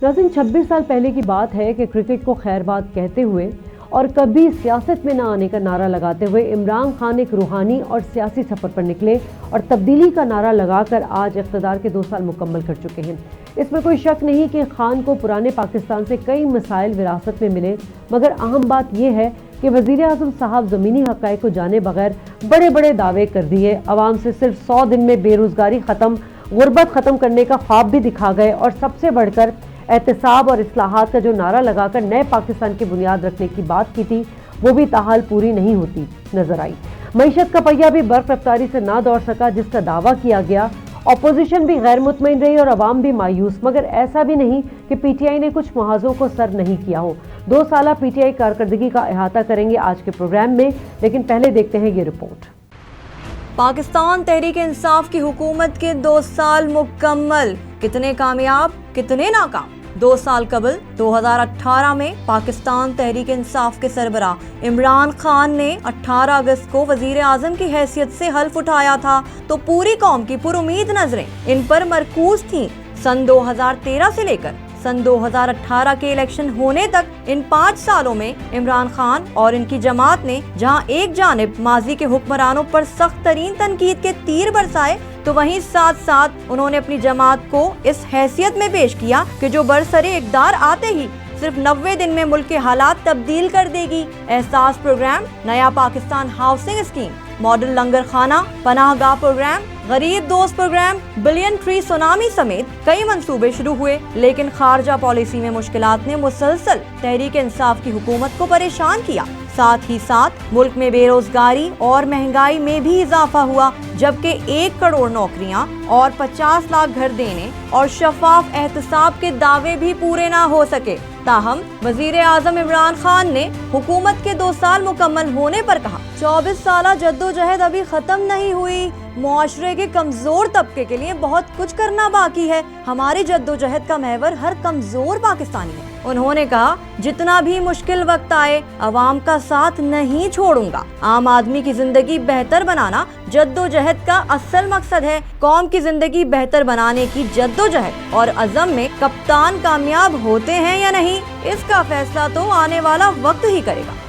नाज़रीन, 26 साल पहले की बात है कि क्रिकेट को खैरबाद कहते हुए और कभी सियासत में न आने का नारा लगाते हुए इमरान खान एक रूहानी और सियासी सफ़र पर निकले और तब्दीली का नारा लगाकर आज इक़्तिदार के 2 साल मुकम्मल कर चुके हैं। इसमें कोई शक नहीं कि खान को पुराने पाकिस्तान से कई मसाइल विरासत में मिले, मगर अहम बात यह है कि वज़ीर आज़म साहब ज़मीनी हक़ाइक़ को जाने बगैर बड़े बड़े दावे कर दिए, अवाम से सिर्फ 100 दिन में बेरोज़गारी ख़त्म, गुर्बत ख़त्म करने का ख्वाब भी दिखा गए और सबसे बढ़कर एहतसाब और इस्लाहात का जो नारा लगाकर नए पाकिस्तान की बुनियाद रखने की बात की थी, वो भी ताहाल पूरी नहीं होती नजर आई। मईशत का पहिया भी बर्फ रफ्तारी से ना दौड़ सका जिसका दावा किया गया। अपोजिशन भी गैर मुतमईन रही और अवाम भी मायूस, मगर ऐसा भी नहीं कि पीटीआई ने कुछ मुहाज़ों को सर नहीं किया हो। 2 साल पीटीआई कारकर्दगी का अहाता करेंगे आज के प्रोग्राम में, लेकिन पहले देखते हैं ये रिपोर्ट। पाकिस्तान तहरीक इंसाफ की हुकूमत के 2 साल मुकम्मल, कितने कामयाब कितने नाकाम। 2 साल कबल 2018 में पाकिस्तान तहरीक इंसाफ के सरबराह इमरान खान ने 18 अगस्त को वजीर आजम की हैसियत से हल्फ उठाया था, तो पूरी कौम की पुरुमीद नजरें इन पर मरकूज थीं। सन 2013 से लेकर सन 2018 के इलेक्शन होने तक इन 5 सालों में इमरान खान और इनकी जमात ने जहां एक जानिब माजी के हुक्मरानों पर सख्त तरीन तनकीद के तीर बरसाए, तो वहीं साथ साथ उन्होंने अपनी जमात को इस हैसियत में पेश किया कि जो बरसरे इक़्तिदार आते ही सिर्फ 90 दिन में मुल्क के हालात तब्दील कर देगी। एहसास प्रोग्राम, नया पाकिस्तान हाउसिंग स्कीम, मॉडल लंगर खाना, पनाहगाह प्रोग्राम, गरीब दोस्त प्रोग्राम, बिलियन ट्री सुनामी समेत कई मंसूबे शुरू हुए, लेकिन खारजा पॉलिसी में मुश्किलात ने मुसलसल तहरीक इंसाफ की हुकूमत को परेशान किया। साथ ही साथ मुल्क में बेरोजगारी और महंगाई में भी इजाफा हुआ, जबकि 1 करोड़ नौकरियां और 50 लाख घर देने और शफाफ एहतसाब के दावे भी पूरे ना हो सके। ताहम वजीर आजम इमरान खान ने हुकूमत के 2 साल मुकम्मल होने पर कहा, 24 साल जद्दोजहद अभी खत्म नहीं हुई, मुआशरे के कमजोर तबके के लिए बहुत कुछ करना बाकी है। हमारी जद्दोजहद का महवर हर कमजोर पाकिस्तानी है। उन्होंने कहा, जितना भी मुश्किल वक्त आए अवाम का साथ नहीं छोड़ूंगा। आम आदमी की जिंदगी बेहतर बनाना जद्दोजहद का असल मकसद है। कौम की जिंदगी बेहतर बनाने की जद्दोजहद और अज़म में कप्तान कामयाब होते हैं या नहीं, इसका फैसला तो आने वाला वक्त ही करेगा।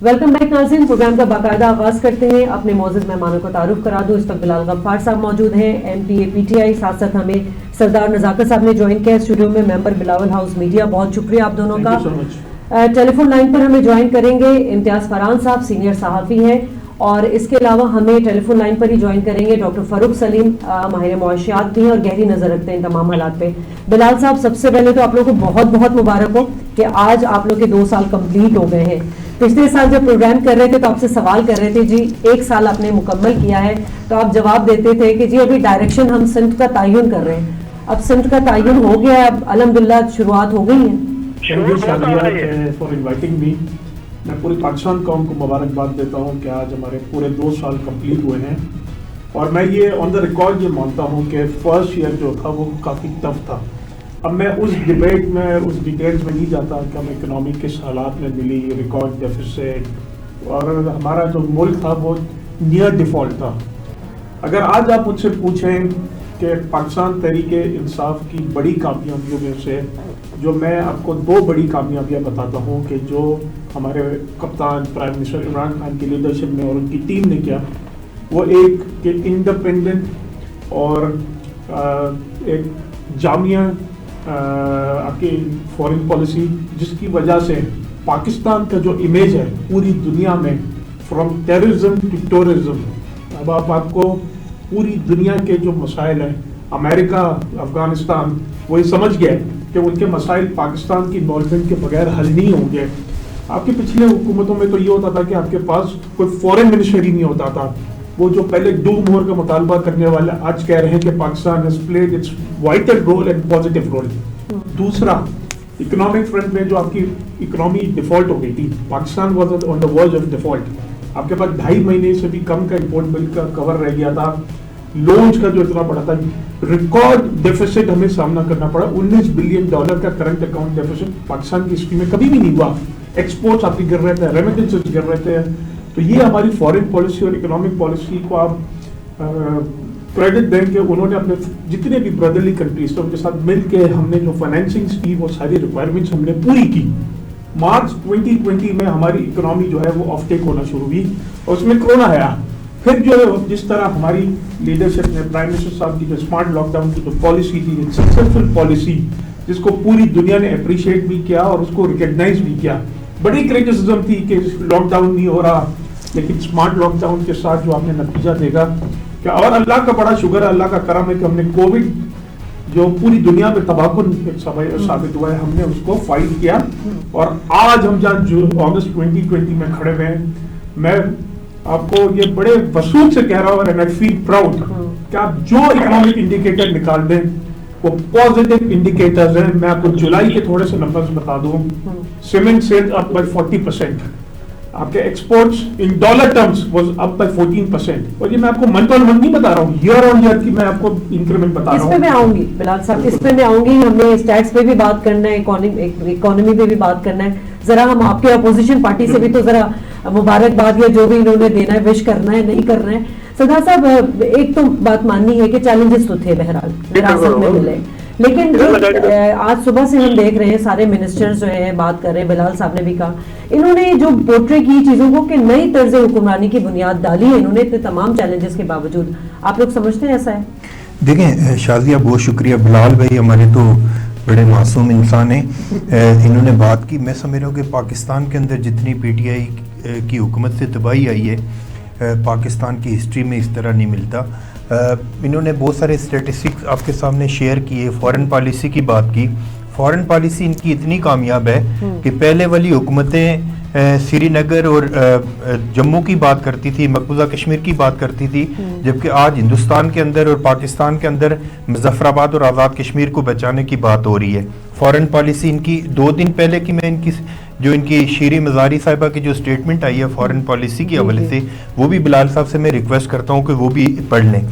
वेलकम बैक नाज़रीन, प्रोग्राम का बाकायदा आगाज करते हैं। अपने मौजूद मेहमानों को तारुफ करा दूं। इस वक्त बिलाल गफ्फार साहब मौजूद हैं, MPA PTI। साथ साथ हमें सरदार नज़ाकत साहब ने ज्वाइन किया स्टूडियो में, मेंबर बिलावल हाउस मीडिया। बहुत शुक्रिया आप दोनों का। टेलीफोन लाइन पर हमें ज्वाइन करेंगे इम्तियाज फरहान साहब, सीनियर सहाफ़ी हैं, और इसके अलावा हमें टेलीफोन लाइन पर ही ज्वाइन करेंगे डॉक्टर फ़ारूक सलीम, माहिर मुआशियात भी हैं और गहरी नज़र रखते हैं तमाम हालात पे। बिलाल साहब, सबसे पहले तो आप लोगों को बहुत बहुत मुबारक हो कि आज आप लोग के 2 साल कंप्लीट हो गए हैं। पिछले साल जब प्रोग्राम कर रहे थे तो आपसे सवाल कर रहे थे, जी 1 साल आपने मुकम्मल किया है, तो आप जवाब देते थे कि जी अभी डायरेक्शन हम सिमत का तयन कर रहे हैं। अब सिमत का तयन हो गया है, अब अल्हम्दुलिल्लाह शुरुआत हो गई है। For inviting me. मैं पूरी पाकिस्तान कौम को मुबारकबाद देता हूँ कि आज हमारे पूरे 2 साल कंप्लीट हुए हैं, और मैं ये ऑन द रिकॉर्ड ये मानता हूँ कि फर्स्ट ईयर जो था वो काफ़ी टफ था। अब मैं उस डिबेट में, उस डिटेल्स में नहीं जाता कि हम इकनॉमी किस हालात में मिली, रिकॉर्ड डेफिसिट, और हमारा जो मुल्क था वो नियर डिफ़ॉल्ट था। अगर आज आप मुझसे पूछें कि पाकिस्तान तहरीके इंसाफ की बड़ी कामयाबियों में से जो मैं आपको 2 बड़ी कामयाबियां बताता हूं कि जो हमारे कप्तान प्राइम मिनिस्टर इमरान खान की लीडरशिप में और उनकी टीम ने किया, वो एक कि इंडिपेंडेंट और एक जामिया आपकी फॉरेन पॉलिसी, जिसकी वजह से पाकिस्तान का जो इमेज है पूरी दुनिया में, फ्रॉम टेररिज्म टू टूरिज्म, अब आपको पूरी दुनिया के जो मसाइल हैं, अमेरिका, अफगानिस्तान, वो ये समझ गए कि उनके मसाइल पाकिस्तान की इन्वॉल्वमेंट के बगैर हल नहीं होंगे। आपकी पिछले हुकूमतों में तो ये होता था कि आपके पास कोई फॉरेन मिनिस्टर ही नहीं होता था। वो जो पहले डू मोर का मुतालबा करने वाले आज कह रहे हैं कि Pakistan has played its vital role and positive role. दूसरा, इकोनॉमिक फ्रंट में जो आपकी इकोनॉमी डिफॉल्ट हो गई थी, Pakistan was on the verge of default. आपके पास 2.5 महीने से भी कम का इंपोर्ट बिल का कवर रह गया था। लोन्स का जो इतना बड़ा था, रिकॉर्ड डेफिसिट हमें सामना करना पड़ा। $19 बिलियन का करंट अकाउंट डेफिसिट पाकिस्तान की हिस्ट्री में कभी भी नहीं हुआ। एक्सपोर्ट्स आपकी गिर रहे थे, रेमिटेंसेस गिर रहे थे। तो ये हमारी फॉरेन पॉलिसी और इकोनॉमिक पॉलिसी को आप क्रेडिट देंगे, उन्होंने अपने जितने भी ब्रदरली कंट्रीज थे उनके साथ मिलके हमने जो फाइनेंसिंग की वो सारी रिक्वायरमेंट्स हमने पूरी की। मार्च 2020 में हमारी इकोनॉमी जो है वो ऑफ टेक होना शुरू हुई और उसमें कोरोना आया। फिर जो जिस तरह हमारी लीडरशिप ने, प्राइम मिनिस्टर साहब की जो स्मार्ट लॉकडाउन की जो पॉलिसी थी, सक्सेसफुल पॉलिसी जिसको पूरी दुनिया ने अप्रिशिएट भी किया और उसको रिकग्नाइज भी किया। बड़ी क्रिटिसिज्म थी कि लॉकडाउन नहीं हो रहा, लेकिन स्मार्ट लॉकडाउन के साथ जो आपने नतीजा देगा क्या, और अल्लाह का बड़ा शुक्र है, अल्लाह का करम है कि हमने कोविड जो पूरी दुनिया में तबाहकुन साबित हुआ है, हमने उसको फाइट किया। और आज हम जहाँ जो अगस्त 2020 में खड़े हुए हैं, मैं आपको ये बड़े वसूख से कह रहा हूँ एंड आई फील प्राउड कि आप जो इकोनॉमिक इंडिकेटर निकाल दें वो पॉजिटिव इंडिकेटर्स हैं। मैं आपको जुलाई के थोड़े से नंबर्स बता दूं। सीमेंट सेल्स अप बाय 40%, आपके exports in dollar terms was up by 14%। और ये मैं आपको मंथ ऑन मंथ नहीं बता रहा हूँ, ईयर ऑन ईयर की मैं आपको इंक्रीमेंट बता रहा हूँ। इस पे मैं आऊंगी बिलाल साहब, इस पे मैं आऊंगी। हमने स्टैट्स पे भी बात करना है, इकोनॉमी पे भी बात करना है। जरा हम आपके अपोजिशन पार्टी से भी तो जरा मुबारकबाद या जो भी इन्होंने देना है, विश करना है, नहीं करना है। सरदार साहब, एक तो बात माननी है कि चैलेंजेस तो थे, बहरहाल विरासत में मिले, लेकिन आज सुबह से हम देख रहे हैं सारे मिनिस्टर्स जो है बात कर रहे हैं, बिलाल साहब ने भी कहा, इन्होंने जो पोर्ट्रे की चीजों को कि नई तर्ज हुक्मरानी की बुनियाद डाली है इन्होंने, इतने तमाम चैलेंजेस के बावजूद। आप लोग समझते हैं ऐसा है? देखें शाजिया, बहुत शुक्रिया। बिलाल भाई हमारे तो बड़े मासूम इंसान हैं, इन्होंने बात की। मैं समझ रहा हूँ कि पाकिस्तान के अंदर जितनी पीटीआई की हुकूमत से तबाही आई है, पाकिस्तान की हिस्ट्री में इस तरह नहीं मिलता। इन्होंने बहुत सारे स्टैटिस्टिक्स आपके सामने शेयर किए, फॉरेन पॉलिसी की बात की। फॉरेन पॉलिसी इनकी इतनी कामयाब है कि पहले वाली हुकूमतें श्रीनगर और जम्मू की बात करती थी, मकबूजा कश्मीर की बात करती थी, जबकि आज हिंदुस्तान के अंदर और पाकिस्तान के अंदर मुजफ्फराबाद और आज़ाद कश्मीर को बचाने की बात हो रही है। फॉरेन पॉलिसी इनकी 2 दिन पहले की मैं इनकी शीरी मज़ारी साहिबा की जो स्टेटमेंट आई है फॉरेन पॉलिसी के हवाले से, वो भी बिलाल साहब से मैं रिक्वेस्ट करता हूँ कि वो भी पढ़ लें।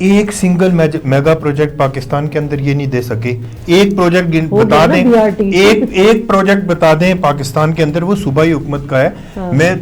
एक सिंगल मेगा प्रोजेक्ट पाकिस्तान के अंदर ये नहीं दे सके। एक प्रोजेक्ट बता दें, एक प्रोजेक्ट बता दें पाकिस्तान के अंदर, वो सूबाई हुकूमत का है। हाँ। मैं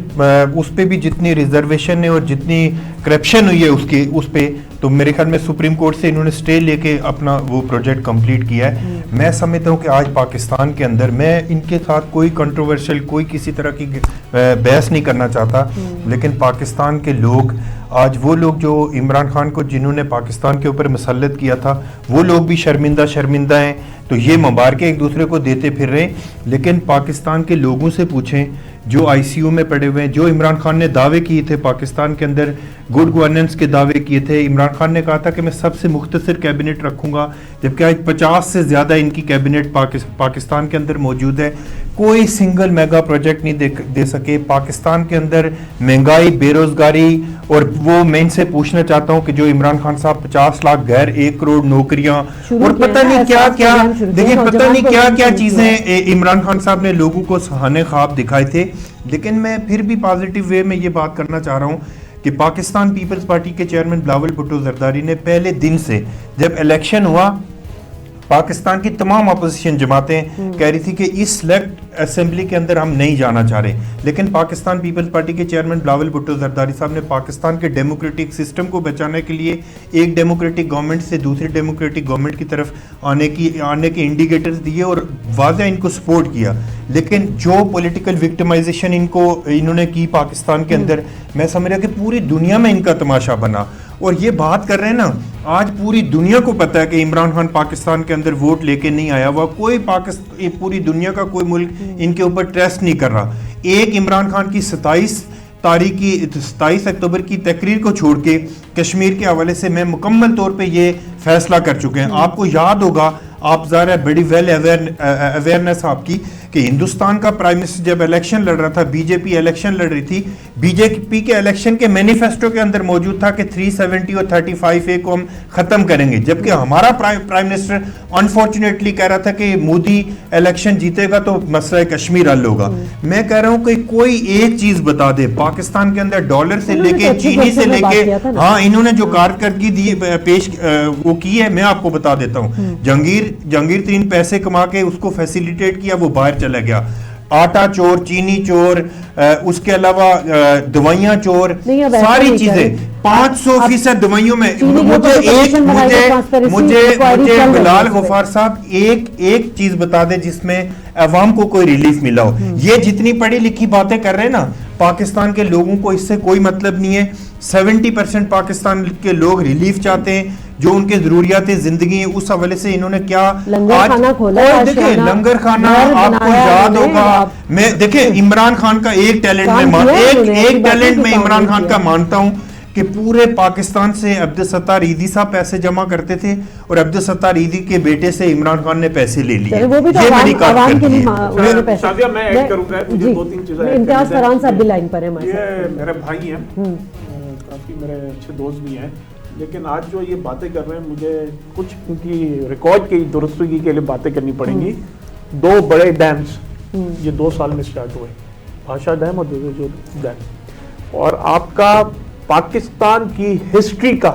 उस पे भी जितनी रिजर्वेशन है और जितनी करप्शन हुई है उस पे तो मेरे ख्याल में सुप्रीम कोर्ट से इन्होंने स्टे लेके अपना वो प्रोजेक्ट कंप्लीट किया है। मैं समझता हूँ कि आज पाकिस्तान के अंदर, मैं इनके साथ कोई कंट्रोवर्शियल, कोई किसी तरह की बहस नहीं करना चाहता, लेकिन पाकिस्तान के लोग आज, वो लोग जो इमरान खान को जिन्होंने पाकिस्तान के ऊपर मुसल्लत किया था, वो लोग भी शर्मिंदा हैं। तो ये मुबारकें एक दूसरे को देते फिर रहे हैं। लेकिन पाकिस्तान के लोगों से पूछें जो आईसीयू में पड़े हुए हैं, जो इमरान खान ने दावे किए थे पाकिस्तान के अंदर गुड गवर्नेंस के दावे किए थे। इमरान खान ने कहा था कि मैं सबसे मुख्तसर कैबिनेट रखूंगा, जबकि आज 50 से ज़्यादा इनकी कैबिनेट पाकिस्तान के अंदर मौजूद है। कोई सिंगल मेगा प्रोजेक्ट नहीं दे सके। पाकिस्तान के अंदर महंगाई, बेरोजगारी, और वो मैं इनसे पूछना चाहता हूँ कि जो इमरान खान साहब 50 लाख घर, 1 करोड़ नौकरियां और पता नहीं क्या क्या, देखिए पता नहीं क्या क्या चीजें इमरान खान साहब ने लोगों को सुहाने ख्वाब दिखाए थे। लेकिन मैं फिर भी पॉजिटिव वे में ये बात करना चाह रहा हूँ कि पाकिस्तान पीपल्स पार्टी के चेयरमैन बिलावल भुट्टो जरदारी ने पहले दिन से, जब इलेक्शन हुआ, पाकिस्तान की तमाम अपोजिशन जमातें कह रही थी कि इस सेलेक्ट असेंबली के अंदर हम नहीं जाना चाह रहे, लेकिन पाकिस्तान पीपल्स पार्टी के चेयरमैन बिलावल भुट्टो जरदारी साहब ने पाकिस्तान के डेमोक्रेटिक सिस्टम को बचाने के लिए एक डेमोक्रेटिक गवर्नमेंट से दूसरी डेमोक्रेटिक गवर्नमेंट की तरफ आने के इंडिकेटर्स दिए और वाज़ेह इनको सपोर्ट किया। लेकिन जो पॉलिटिकल विक्टिमाइजेशन इन्होंने की पाकिस्तान के अंदर, मैं समझ रहा कि पूरी दुनिया में इनका तमाशा बना। और ये बात कर रहे हैं ना, आज पूरी दुनिया को पता है कि इमरान खान पाकिस्तान के अंदर वोट लेके नहीं आया हुआ। कोई पूरी दुनिया का कोई मुल्क इनके ऊपर ट्रस्ट नहीं कर रहा। एक इमरान खान की 27 अक्टूबर की तकरीर को छोड़ के कश्मीर के हवाले से मैं मुकम्मल तौर पे ये फैसला कर चुके हैं। आपको याद होगा, आप ज़रा बड़ी वेल अवेयरनेस आपकी कि हिंदुस्तान का प्राइम मिनिस्टर जब इलेक्शन लड़ रहा था, बीजेपी इलेक्शन लड़ रही थी, बीजेपी के इलेक्शन के मैनिफेस्टो के अंदर मौजूद था कि 370 और 35A को हम खत्म करेंगे, जबकि हमारा प्राइम मिनिस्टर अनफॉर्चुनेटली कह रहा था कि मोदी इलेक्शन जीतेगा तो मसला कश्मीर हल होगा। मैं कह रहा हूं कि कोई एक चीज बता दे, पाकिस्तान के अंदर डॉलर से लेके, चीनी से लेके, हाँ इन्होंने जो कारकर्दगी पेश वो की है, मैं आपको बता देता हूँ। जहांगीर 3 पैसे कमा के उसको फैसिलिटेट किया, वो बाहर चला गया। आटा चोर, चीनी चोर, उसके अलावा दवाइयां चोर, नहीं, अब ऐसा सारी नहीं चीजें 500% दवाइयों में। चीनी के ऊपर मुझे बिलाल गफ्फार साहब एक चीज बता दे जिसमें अवाम को कोई रिलीफ मिला हो। ये जितनी पढ़ी लिखी बातें कर रहे हैं ना, पाकिस्तान के लोगों को इससे कोई मतलब नहीं है। 70% पाकिस्तान के लोग रिलीफ चाहते हैं, जो उनके जरूरियात जिंदगी है। उस हवाले से इन्होंने क्या लंगर खाना खोला, और देखिए लंगर खाना आपको याद होगा। मैं देखिए इमरान खान का एक टैलेंट में इमरान खान का मानता हूं कि पूरे पाकिस्तान से अब्दुल सत्तार ईदी साहब पैसे जमा करते थे और अब्दुल सत्तार ईदी के बेटे से इमरान खान ने पैसे ले लिए। वो भी तो आवाम के लिए उन्होंने पैसे। सादिया, मैं ऐड करूंगा, मुझे 2-3 चीजें। इम्तियाज फरहान साहब भी लाइन पर है। ये मेरे भाई हैं, काफी मेरे अच्छे दोस्त भी हैं, लेकिन आज जो ये बातें कर रहे हैं, मुझे कुछ उनकी रिकॉर्ड की दुरुस्तगी के लिए बातें करनी पड़ेंगी। 2 बड़े डैम्स ये 2 साल में स्टार्ट हुए, भाषा डैम और जो डैम। और आपका पाकिस्तान की हिस्ट्री का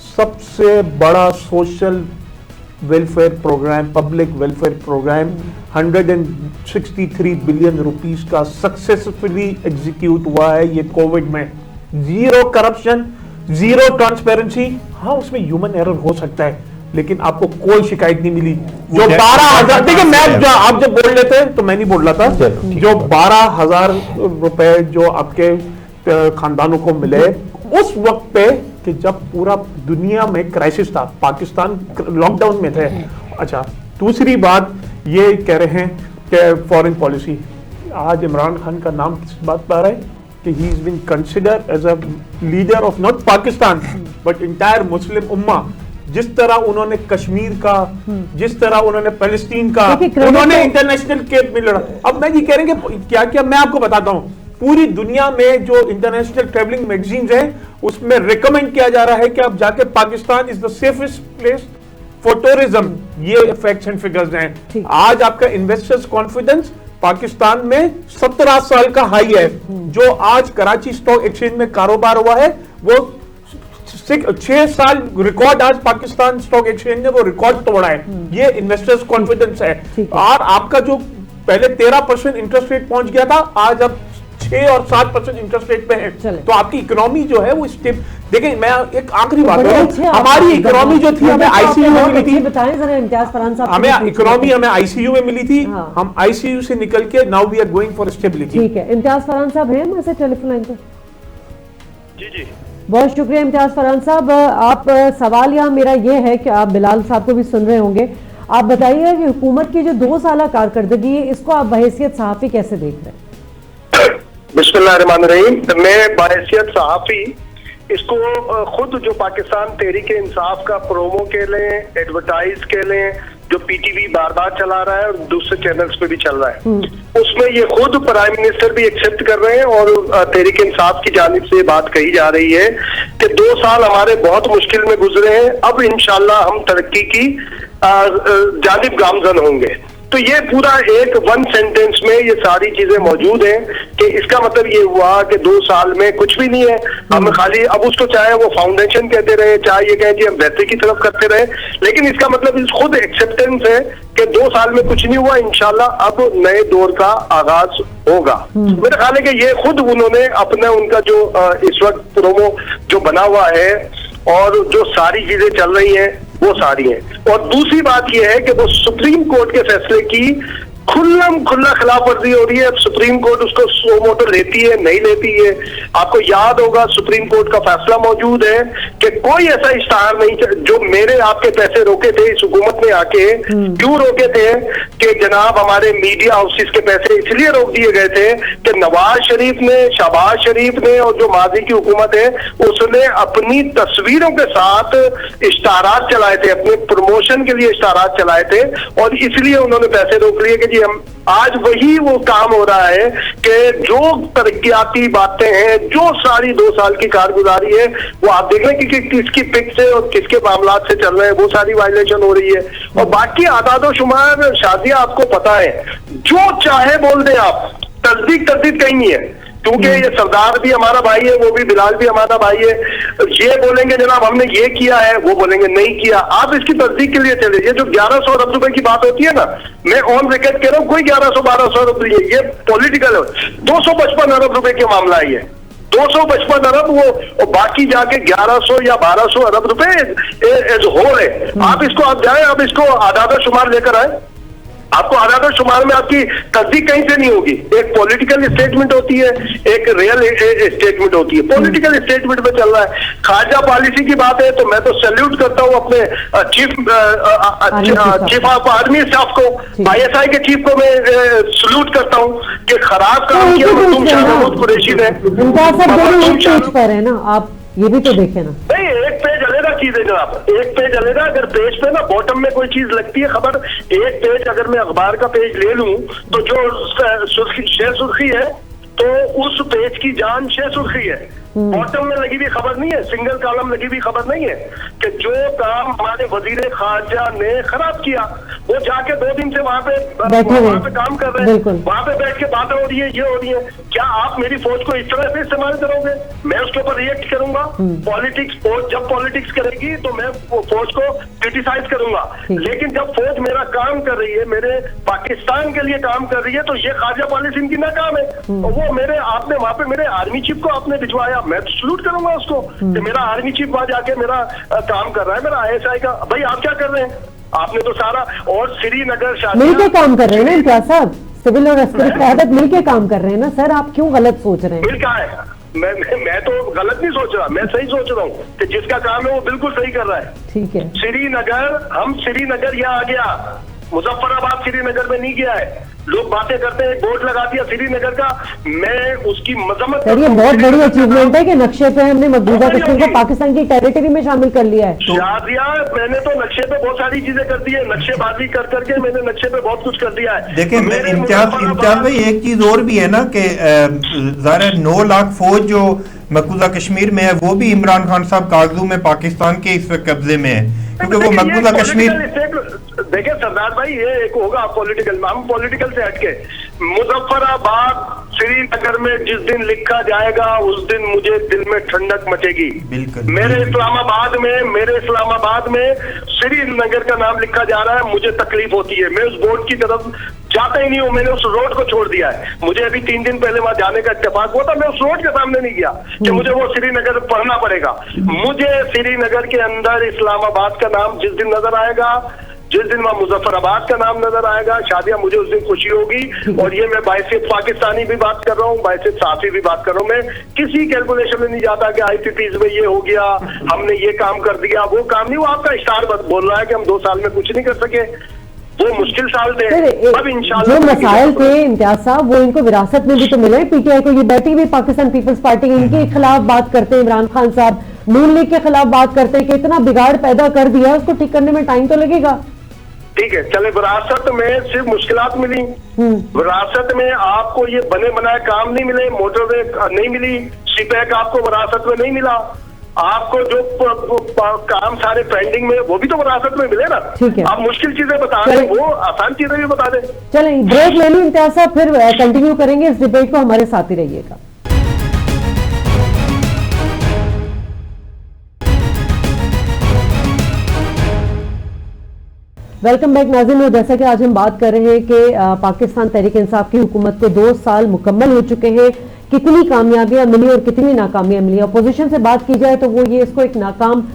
सबसे बड़ा social welfare program, public welfare program 163 billion rupees का सक्सेसफुली एग्जीक्यूट हुआ है ये कोविड में। 0 करप्शन, 0 ट्रांसपेरेंसी। हाँ, उसमें ह्यूमन एरर हो सकता है, लेकिन आपको कोई शिकायत नहीं मिली। जो 12,000, देखिए मैं आप जब बोल लेते हैं तो मैं नहीं बोल रहा था, जो 12,000 रुपए जो आपके खानदानों को मिले उस वक्त पे, कि जब पूरा दुनिया में क्राइसिस था, पाकिस्तान लॉकडाउन में थे। अच्छा, दूसरी बात ये कह रहे हैं कि फॉरेन पॉलिसी, आज इमरान खान का नाम किस बात पर आ रहा है कि he is been considered as a leader of not Pakistan but entire Muslim उम्मा। जिस तरह उन्होंने कश्मीर का, जिस तरह उन्होंने पैलेस्टीन का, उन्होंने इंटरनेशनल केप में लड़ा। अब मैं ये कह रहे हैं क्या क्या, मैं आपको बताता हूं, पूरी दुनिया में जो इंटरनेशनल ट्रेवलिंग मैगजीन्स हैं उसमें रिकमेंड किया जा रहा है कि आप जाके, Pakistan is the safest place for tourism. ये फैक्ट्स एंड फिगर्स हैं। आज आपका इन्वेस्टर्स कॉन्फिडेंस पाकिस्तान में 17 साल का हाई है। जो आज कराची स्टॉक एक्सचेंज में कारोबार हुआ है वो 6 साल रिकॉर्ड, आज पाकिस्तान स्टॉक एक्सचेंज ने वो रिकॉर्ड तोड़ा है। ये इन्वेस्टर्स कॉन्फिडेंस है। और आपका जो पहले 13% इंटरेस्ट रेट पहुंच गया था, आज अब 6 और 7% इंटरेस्ट रेट पे है। तो आपकी इकोनॉमी जो है वो स्टेप। देखिए मैं एक आखिरी बात करूं, हमारी इकोनॉमी जो थी हमें आईसीयू में मिली थी। बताएं जरा इम्तियाज फरहान साहब, हमें इकोनॉमी हमें आईसीयू में मिली थी। हम आईसीयू से निकल के now we are going for stability. ठीक है, इम्तियाज फरहान साहब हैं हमारे साथ टेलीफोन लाइन पर? जी, बहुत शुक्रिया इम्तियाज फरहान साहब। आप सवाल यहाँ मेरा ये है कि आप बिलाल साहब को भी सुन रहे होंगे, आप बताइए कि हुकूमत की जो 2 साल कारकर्दगी है, इसको आप बहैसियत सहाफ़ी कैसे देख रहे हैं? बिस्मिल्लाहिर्रहमानिर्रहीम। मैं बहैसियत सहाफ़ी इसको खुद जो पाकिस्तान तहरीक इंसाफ का प्रोमो के लिए, एडवर्टाइज के लिए, जो पीटीवी बार बार चला रहा है और दूसरे चैनल्स पे भी चल रहा है, उसमें ये खुद प्राइम मिनिस्टर भी एक्सेप्ट कर रहे हैं और तहरीक इंसाफ की जानिब से बात कही जा रही है कि 2 साल हमारे बहुत मुश्किल में गुजरे हैं, अब इंशाल्लाह हम तरक्की की जानिब गामजन होंगे। तो ये पूरा एक 1 सेंटेंस में ये सारी चीजें मौजूद हैं कि इसका मतलब ये हुआ कि 2 साल में कुछ भी नहीं है। हम खाली अब उसको चाहे वो फाउंडेशन कहते रहे, चाहे ये कहें कि हम बेहतरी की तरफ करते रहे, लेकिन इसका मतलब इस खुद एक्सेप्टेंस है कि 2 साल में कुछ नहीं हुआ, इंशाल्लाह अब नए दौर का आगाज होगा। मेरा ख्याल है कि ये खुद उन्होंने अपना उनका जो इस वक्त प्रोमो जो बना हुआ है और जो सारी चीजें चल रही हैं वो सारी हैं। और दूसरी बात यह है कि वो सुप्रीम कोर्ट के फैसले की खुला खिलाफ वर्जी हो रही है। सुप्रीम कोर्ट उसको सो मोटो लेती है, नहीं लेती है। आपको याद होगा सुप्रीम कोर्ट का फैसला मौजूद है कि कोई ऐसा इश्तहार नहीं, जो मेरे आपके पैसे रोके थे इस हुकूमत ने आके, क्यों रोके थे कि जनाब हमारे मीडिया हाउसेस के पैसे इसलिए रोक दिए गए थे कि नवाज शरीफ ने, शहबाज शरीफ ने और जो माजी की हुकूमत है उसने अपनी तस्वीरों के साथ इश्तहारात चलाए थे, अपने प्रमोशन के लिए इश्तहारात चलाए थे, और इसलिए उन्होंने पैसे रोक लिए कि हम आज वही वो काम हो रहा है कि जो तरक्याती बातें हैं, जो सारी 2 साल की कारगुजारी है, वो आप देख लें कि किसकी पिक से और किसके मामलात से चल रहे हैं, वो सारी वायलेशन हो रही है। और बाकी आदादो शुमार शादियां आपको पता है, जो चाहे बोल दें आप, तस्दीक कहीं नहीं है। क्योंकि ये सरदार भी हमारा भाई है, वो भी बिलाल भी हमारा भाई है। ये बोलेंगे जनाब हमने ये किया है, वो बोलेंगे नहीं किया। आप इसकी तस्दीक के लिए चले, ये जो 1100 अरब रुपए की बात होती है ना, मैं ऑन रिकॉर्ड कह रहा हूँ, कोई 1100-1200 अरब ये पॉलिटिकल है। 255 अरब रुपए के मामला है ये, 255 अरब वो बाकी जाके 1100 या 1200 अरब रुपए एज होल है। आप जाए, आप इसको आदादा शुमार लेकर आए, आपको आदादा शुमार में आपकी तस्दीक कहीं से नहीं होगी। एक पॉलिटिकल स्टेटमेंट होती है, एक रियल स्टेटमेंट होती है। पॉलिटिकल स्टेटमेंट में चल रहा है। खारजा पॉलिसी की बात है तो मैं तो सैल्यूट करता हूं अपने चीफ ऑफ आर्मी स्टाफ को, ISI के चीफ को मैं सल्यूट करता हूं कि खराब काम किया तुम शाह महमूद कुरैशी ने। पेज पर है ना, आप ये भी तो देखें ना। नहीं, एक पेज अलग चीज है जनाब, एक पेज अलग। अगर पेज पे ना बॉटम में कोई चीज लगती है खबर, एक पेज अगर मैं अखबार का पेज ले लूं तो जो शेर सुर्खी है तो उस पेज की जान शेर सुर्खी है। बॉटम में लगी हुई खबर नहीं है, सिंगल कॉलम लगी हुई खबर नहीं है कि जो काम हमारे वजीर खारजा ने खराब किया, वो जाके 2 दिन से वहां पे काम कर रहे हैं, वहां पे बैठ के बातें हो रही है, ये हो रही है। क्या आप मेरी फौज को इस तरह से इस्तेमाल करोगे? मैं उसके ऊपर रिएक्ट करूंगा। पॉलिटिक्स, फौज जब पॉलिटिक्स करेगी तो मैं फौज को क्रिटिसाइज करूंगा, लेकिन जब फौज मेरा काम कर रही है, मेरे पाकिस्तान के लिए काम कर रही है, तो ये खारजा पॉलिसी इनकी नाकाम है। और वो आपने वहां पे मेरे आर्मी चीफ को आपने भिजवाया, मैं तो सल्यूट करूंगा उसको कि मेरा आर्मी चीफ वहां जाके मेरा काम कर रहा है, मेरा ISI का। भाई आप क्या कर रहे हैं? आपने तो सारा और श्रीनगर मिलके काम कर रहे हैं ना इम्तियाज साहब, सिविल और अस्करी क़यादत मिलके काम कर रहे हैं ना सर, आप क्यों गलत सोच रहे हैं? मिल क्या है? मैं तो गलत नहीं सोच रहा, मैं सही सोच रहा हूँ कि जिसका काम है वो बिल्कुल सही कर रहा है। ठीक है, श्रीनगर यहाँ आ गया, मुजफ्फराबाद श्रीनगर में नहीं गया है। लोग बातें करते हैं, बोर्ड लगा दिया श्रीनगर का, मैं उसकी मजम्मत सर ये बहुत बड़ी अचीवमेंट है कि नक्शे पे हमने मकबूजा कश्मीर को पाकिस्तान की टेरिटरी में शामिल कर लिया है। शादिया, मैंने तो नक्शे पे बहुत सारी चीजें कर दी है, नक्शेबाजी कर करके मैंने नक्शे पे बहुत कुछ कर दिया है। देखिए इम्तियाज भाई, एक चीज और भी है ना कि ज़ाहिर 9 लाख फौज जो मकबूजा कश्मीर में है, वो भी इमरान खान साहब कागजू में पाकिस्तान के इस वक्त कब्जे में है, क्योंकि वो मकबूजा कश्मीर। देखिए सरदार भाई, ये एक होगा पॉलिटिकल, हम पॉलिटिकल से हटके मुजफ्फराबाद श्रीनगर में जिस दिन लिखा जाएगा उस दिन मुझे दिल में ठंडक मचेगी। मेरे इस्लामाबाद में श्रीनगर का नाम लिखा जा रहा है, मुझे तकलीफ होती है, मैं उस बोर्ड की तरफ जाता ही नहीं हूँ, मैंने उस रोड को छोड़ दिया है। मुझे अभी 3 दिन पहले वहां जाने का इत्तेफाक हुआ था, मैं उस रोड के सामने नहीं गया कि मुझे वो श्रीनगर पढ़ना पड़ेगा। मुझे श्रीनगर के अंदर इस्लामाबाद का नाम जिस दिन नजर आएगा, जिस दिन वहां मुजफ्फराबाद का नाम नजर आएगा, शादिया, मुझे उस दिन खुशी होगी। और ये मैं बायसे पाकिस्तानी भी बात कर रहा हूँ, बायसे साफी भी बात कर रहा हूँ, मैं किसी कैलकुलेशन में नहीं जाता कि IPPs में ये हो गया, हमने ये काम कर दिया, वो काम नहीं। वो आपका इश्तार बोल रहा है कि हम 2 साल में कुछ नहीं कर सके, वो मुश्किल साल थे। अब इंशाल्लाह जो मसाइल थे इम्तियाज साहब, वो इनको विरासत में भी तो मिले। PTI को ये बैठी हुई पाकिस्तान पीपल्स पार्टी, इनके खिलाफ बात करते हैं, इमरान खान साहब नून लीग के खिलाफ बात करते हैं कि इतना बिगाड़ पैदा कर दिया, उसको ठीक करने में टाइम तो लगेगा। ठीक है, चले, विरासत में सिर्फ मुश्किलात मिली, विरासत में आपको ये बने बनाए काम नहीं मिले, मोटरवे नहीं मिली, सीपैक आपको विरासत में नहीं मिला, आपको जो काम सारे पेंडिंग में वो भी तो विरासत में मिले ना। ठीक है, आप मुश्किल चीजें बता रहे, वो आसान चीजें भी बता दें। चलें ब्रेक ले लूं इम्तियाज साहब, फिर कंटिन्यू करेंगे इस डिबेट को, हमारे साथ ही रहिएगा। वेलकम बैक नाज़रीन। और जैसा कि आज हम बात कर रहे हैं कि पाकिस्तान तहरीक इंसाफ की हुकूमत को 2 साल मुकम्मल हो चुके हैं, कितनी कामयाबियां मिली और कितनी नाकामियां मिली। अपोजिशन से बात की जाए तो वो ये इसको एक नाकाम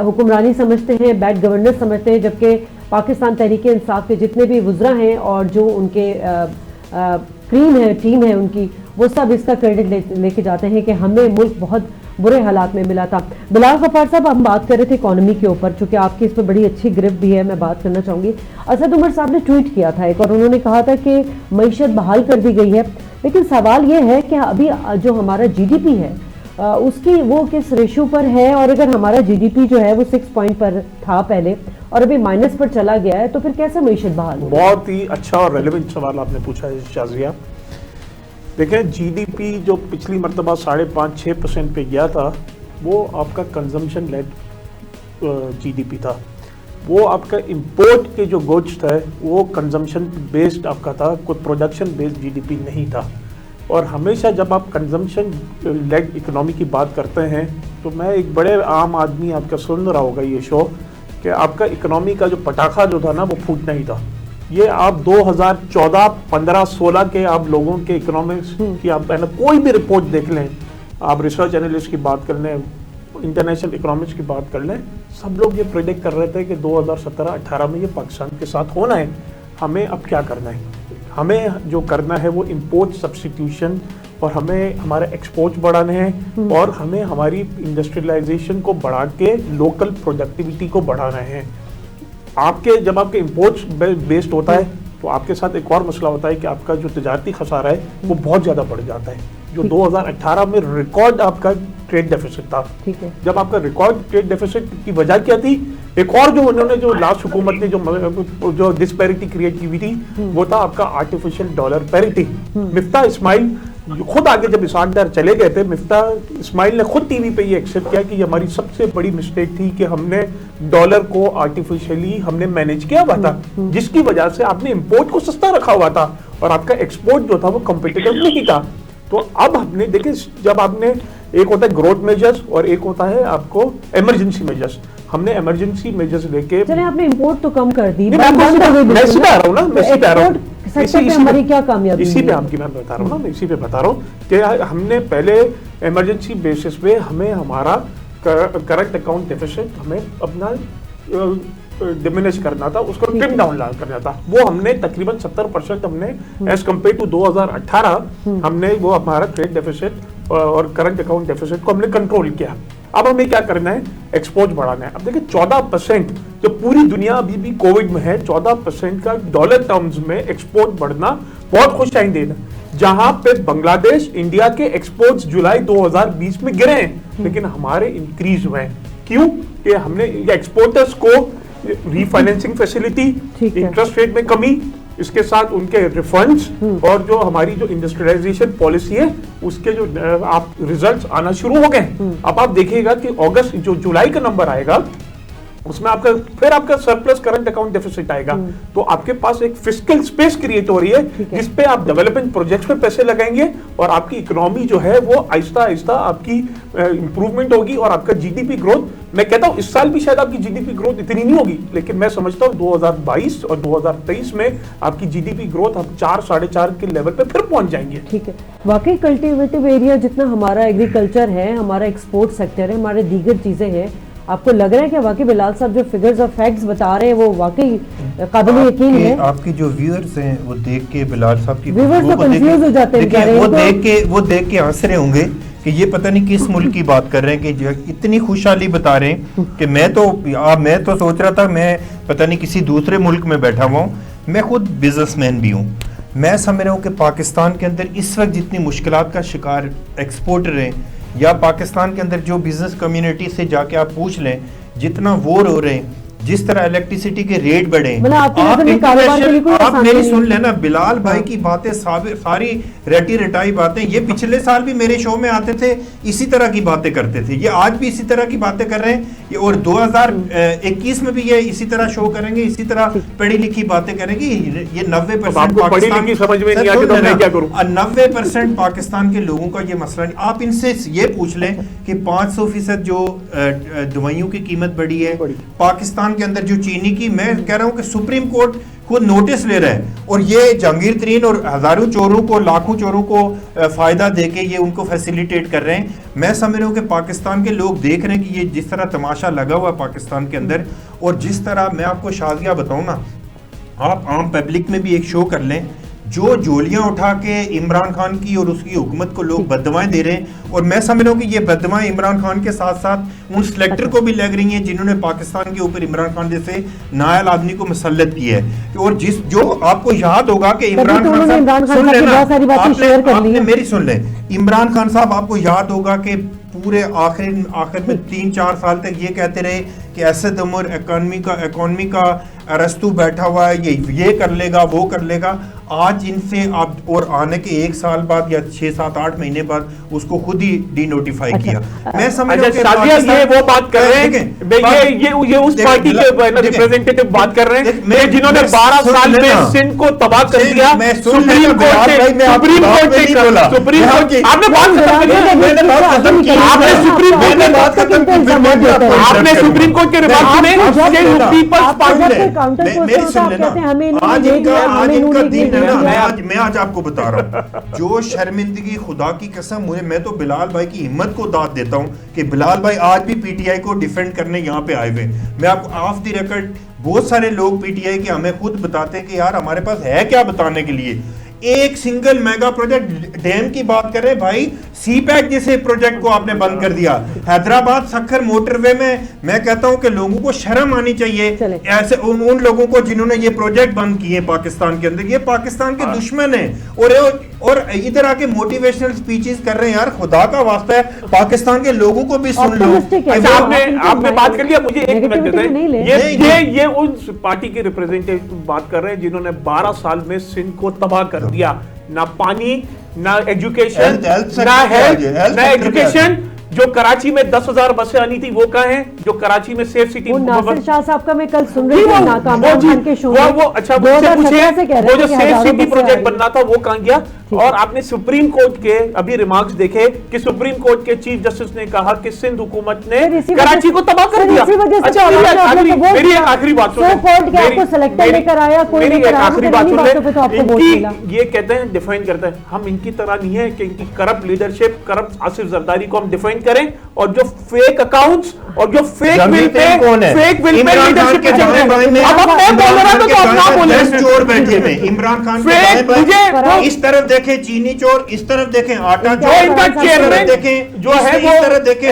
हुक्मरानी समझते हैं, बैड गवर्नेंस समझते हैं, जबकि पाकिस्तान तहरीक इंसाफ के जितने भी वुज़रा हैं और जो उनके क्रीम है, टीम है उनकी, वो सब इसका क्रेडिट लेके जाते हैं कि हमें मुल्क बहुत बुरे हालात में मिला था। बिलाल गफ्फार साहब, हम बात कर रहे थे इकोनॉमी के ऊपर, चूंकि आपकी इस पर बड़ी अच्छी गिरफ्त भी है, मैं बात करना चाहूँगी। असद उमर साहब ने ट्वीट किया था एक, और उन्होंने कहा था कि मईशत बहाल कर दी गई है, लेकिन सवाल ये है कि अभी जो हमारा GDP है उसकी वो किस रेशो पर है, और अगर हमारा GDP जो है वो 6 पॉइंट पर था पहले और अभी माइनस पर चला गया है, तो फिर कैसे मईशत बहाल होगी? बहुत ही अच्छा और रेलेवेंट सवाल आपने पूछा है शाजिया। देखें, GDP जो पिछली मरतबा 5.5-6% पे गया था, वो आपका कंजम्पशन लेड GDP था। वो आपका इंपोर्ट के जो गुड्स था वो कंजम्पशन बेस्ड आपका था, कोई प्रोडक्शन बेस्ड GDP नहीं था। और हमेशा जब आप कंजम्पशन लेड इकोनॉमी की बात करते हैं तो मैं एक बड़े आम आदमी आपका सुन रहा होगा ये शो कि आपका इकोनॉमी का जो पटाखा जो था ना वो फूटना ही था। ये आप 2014, 15, 16 के आप लोगों के इकोनॉमिक्स की आप कोई भी रिपोर्ट देख लें, आप रिसर्च एनालिस्ट की बात कर लें, इंटरनेशनल इकोनॉमिक्स की बात कर लें, सब लोग ये प्रेडिक्ट कर रहे थे कि 2017-18 में ये पाकिस्तान के साथ होना है। हमें अब क्या करना है? हमें जो करना है वो इंपोर्ट सब्स्टिट्यूशन, और हमें हमारे एक्सपोर्ट बढ़ाने हैं, और हमें हमारी इंडस्ट्रियलाइजेशन को बढ़ा के लोकल प्रोडक्टिविटी को बढ़ाना है। जब आपके इंपोर्ट्स बेस्ड होता है तो आपके साथ एक और मसला होता है कि आपका जो तजारती खसारा है वो बहुत ज़्यादा बढ़ जाता है। जो 2018 में रिकॉर्ड आपका ट्रेड डेफिसिट था, ठीक है, जब आपका रिकॉर्ड ट्रेड डेफिसिट की वजह क्या थी? एक और जो उन्होंने जो लास्ट हुकूमत ने जो डिस्पैरिटी क्रिएट की थी वो था आपका artificial dollar parity. Miftah Ismail खुद आगे जब इसाकदार चले गए थे, मिफ्ता इस्माइल ने खुद टीवी पे ये एक्सेप्ट किया कि ये हमारी सबसे बड़ी मिस्टेक थी कि हमने डॉलर को आर्टिफिशियली हमने मैनेज किया हुआ था, जिसकी वजह से आपने इंपोर्ट को सस्ता रखा हुआ था और आपका एक्सपोर्ट जो था वो कॉम्पिटिटिव नहीं था। तो अब हमने देखिए, जब आपने एक होता है ग्रोथ मेजर्स और एक होता है आपको इमरजेंसी मेजर्स, हमने इमरजेंसी मेजर्स लेके चलिए आपने इंपोर्ट तो कम कर दी, मैं सीधा आ रहा हूँ ना, मैं सीधा आ रहा हूँ, हमारी क्या कामयाबी? इसी पे आपकी मैं बता रहा हूँ ना, मैं इसी पे बता रहा हूँ कि हमने पहले इमरजेंसी बेसिस पे हमें हमारा करंट अकाउंट डेफिसिट हमें अपना डिमिनिश करना था, उसको ट्रिम डाउन करना था। वो हमने तकरीबन 70% हमने एज कम्पेयर टू 2018 हमने वो हमारा ट्रेड डेफिसिट और करंट अकाउंट डेफिसिट को हमने कंट्रोल किया। अब हमें क्या करना है? एक्सपोर्ट बढ़ाना है। अब देखिए 14% जो पूरी दुनिया अभी भी कोविड में है, 14% का डॉलर टर्म्स में एक्सपोर्ट बढ़ना बहुत खुशआइंदेद है। जहां पे बांग्लादेश, इंडिया के एक्सपोर्ट्स जुलाई 2020 में गिरे हैं, लेकिन हमारे इंक्रीज हुए हैं। क्यों? कि हमने एक्सपोर्टर्स को रीफाइनेंसिंग फैसिलिटी, इंटरेस्ट रेट में कमी, इसके साथ उनके रिफंड्स और जो हमारी जो इंडस्ट्रियलाइजेशन पॉलिसी है उसके जो आप रिजल्ट्स आना शुरू हो गए। अब आप देखिएगा कि अगस्त जो जुलाई का नंबर आएगा उसमें आपका फिर आपका सरप्लस करंट अकाउंट डेफिसिट आएगा। तो आपके पास एक फिस्कल स्पेस क्रिएट हो रही है जिसपे आप डेवलपमेंट प्रोजेक्ट्स में पैसे लगाएंगे और आपकी इकोनॉमी जो है वो आहिस्ता आहिस्ता आपकी इंप्रूवमेंट होगी और आपका जीडीपी ग्रोथ, मैं कहता हूं इस साल भी शायद आपकी जीडीपी ग्रोथ इतनी नहीं होगी, लेकिन मैं समझता हूं 2022 और 2023 में आपकी जीडीपी ग्रोथ आप 4-4.5 के लेवल पे फिर पहुंच जाएंगे। ठीक है, वाकई कल्टीवेटिव एरिया जितना हमारा एग्रीकल्चर है, हमारा एक्सपोर्ट सेक्टर है, हमारे दीगर चीजें हैं, आपको लग रहा है कि वाकई बिलाल साहब जो फिगर्स और फैक्ट्स बता रहे हैं वो वाकई काबिल यकीन है? आपके जो व्यूअर्स हैं वो देख के बिलाल साहब की व्यूअर्स तो कंफ्यूज हो जाते हैं, वो देख के हंस रहे होंगे कि ये पता नहीं किस मुल्क की बात कर रहे हैं कि इतनी खुशहाली बता रहे हैं कि मैं तो सोच रहा था मैं पता नहीं किसी दूसरे मुल्क में बैठा हुआ हूँ। मैं खुद बिजनेसमैन भी हूँ। मैं समझ रहा हूँ कि पाकिस्तान के अंदर इस वक्त जितनी मुश्किलात का शिकार एक्सपोर्टर हैं या पाकिस्तान के अंदर जो बिजनेस कम्युनिटी से जाके आप पूछ लें, जितना वॉर हो रहे हैं, जिस तरह इलेक्ट्रिसिटी के रेट बढ़े, आप मेरी सुन लेना, बिलाल भाई की बातें सारी रटी रटाई बातें, ये पिछले साल भी मेरे शो में आते थे, इसी तरह की बातें करते थे, ये आज भी इसी तरह की बातें कर रहे हैं और 2021 में भी ये इसी तरह शो करेंगे, इसी तरह पढ़ी लिखी बातें करेंगे। ये 90% पाकिस्तान 90% पाकिस्तान के लोगों का ये मसला नहीं। आप इनसे ये पूछ लें कि 500% जो दवाइयों की कीमत बढ़ी है पाकिस्तान के अंदर, जो चीनी की, मैं कह रहा हूं कि सुप्रीम कोर्ट खुद नोटिस ले रहा है और ये जहांगीर तरीन और हजारों चोरों को, लाखों चोरों को फायदा देके ये उनको फैसिलिटेट कर रहे हैं। मैं समझ रहा हूं कि पाकिस्तान के लोग देख रहे हैं कि ये जिस तरह तमाशा लगा हुआ पाकिस्तान के अंदर, और जिस तरह मैं आपको शाजिया बताऊं ना, आप आम पब्लिक में भी एक शो कर लें, जो जोलियां उठा के इमरान खान की और उसकी हुकूमत को लोग बददुआएं दे रहे हैं, और मैं समझ रहा हूं कि ये बददुआएं इमरान खान के साथ साथ उन सिलेक्टर को भी लग रही हैं जिन्होंने पाकिस्तान के ऊपर इमरान खान जैसे नायल आदमी को मुसल्लत किया है। और जो आपको याद होगा कि इमरान खान साहब, सुन लेना, मेरी सुन ले, इमरान खान साहब आपको याद होगा कि पूरे आखिर में 3-4 साल तक ये कहते रहे कि असद उमर इकॉनमी का अरस्तु बैठा हुआ है, ये कर लेगा, वो कर लेगा। आज इनसे आप और आने के 1 साल बाद या 6, 7, 8 महीने बाद उसको खुद ही डिनोटिफाई किया। मैं समझ रहा हूं ये वो बात कर रहे हैं, ये उस पार्टी के रिप्रेजेंटेटिव बात कर रहे हैं जिन्होंने 12 साल में सिंध को तबाह कर दिया। सुप्रीम कोर्ट आपने सुप्रीम कोर्ट के रिमार्क सुने, पीपल्स पार्टी मेरी सुन लेना, आज इनका दिन है ना, मैं आज आपको बता रहा हूँ जो शर्मिंदगी, खुदा की कसम, मैं तो बिलाल भाई की हिम्मत को दाद देता हूँ कि बिलाल भाई आज भी पीटीआई को डिफेंड करने यहाँ पे आए हुए। मैं आपको ऑफ द रिकॉर्ड, बहुत सारे लोग पीटीआई के हमें खुद बताते हैं कि यार हमारे पास है क्या बताने के लिए। एक सिंगल मेगा प्रोजेक्ट डैम की बात करें भाई, सी पैक जैसे प्रोजेक्ट को आपने बंद कर दिया। हैदराबाद सक्खर मोटरवे में मैं कहता हूं कि लोगों को शर्म आनी चाहिए, ऐसे उन लोगों को जिन्होंने ये प्रोजेक्ट बंद किए पाकिस्तान के अंदर। ये पाकिस्तान के दुश्मन है और इधर आके मोटिवेशनल स्पीचेस कर रहे हैं। यार खुदा का वास्ता है, पाकिस्तान के लोगों को भी सुन लो। आपने बात कर लिया, मुझे 1 मिनट दें। ये उन पार्टी के रिप्रेजेंटेटिव बात कर रहे हैं जिन्होंने 12 साल में सिंध को तबाह कर दिया। ना पानी, ना एजुकेशन, ना हेल्थ, ना एजुकेशन। जो कराची में 10,000 बसें आनी थी वो कहाँ हैं? जो कराची में सेफ सिटी, नासिर शाह साहब का मैं कल सुन रही थी नाकाम खान के शो में, वो अच्छा मुझसे पूछे, वो जो सेफ सिटी प्रोजेक्ट बनना था वो कहाँ गया? और आपने सुप्रीम कोर्ट के अभी रिमार्क्स देखे कि सुप्रीम कोर्ट के चीफ जस्टिस ने कहा कि सिंध हुकूमत ने कराची को तबाह कर दिया। अच्छा मेरी एक आखिरी बात सुनिए, मेरी एक आखिरी बात सुनिए। ये कहते हैं डिफाइन करते हैं, हम इनकी तरह नहीं है कि इनकी corrupt leadership, corrupt Asif Zardari को हम डिफाइन करें, और जो फेक अकाउंट्स और जो फेक विल पे लीडरशिप के चलते हैं। अब मैं बोल रहा हूं तो आप ना बोले। चोर बैठे हुए इमरान खान के इस तरफ देखें चीनी चोर, इस तरफ देखें आटा चोर, इनका चेयरमैन देखें जो है वो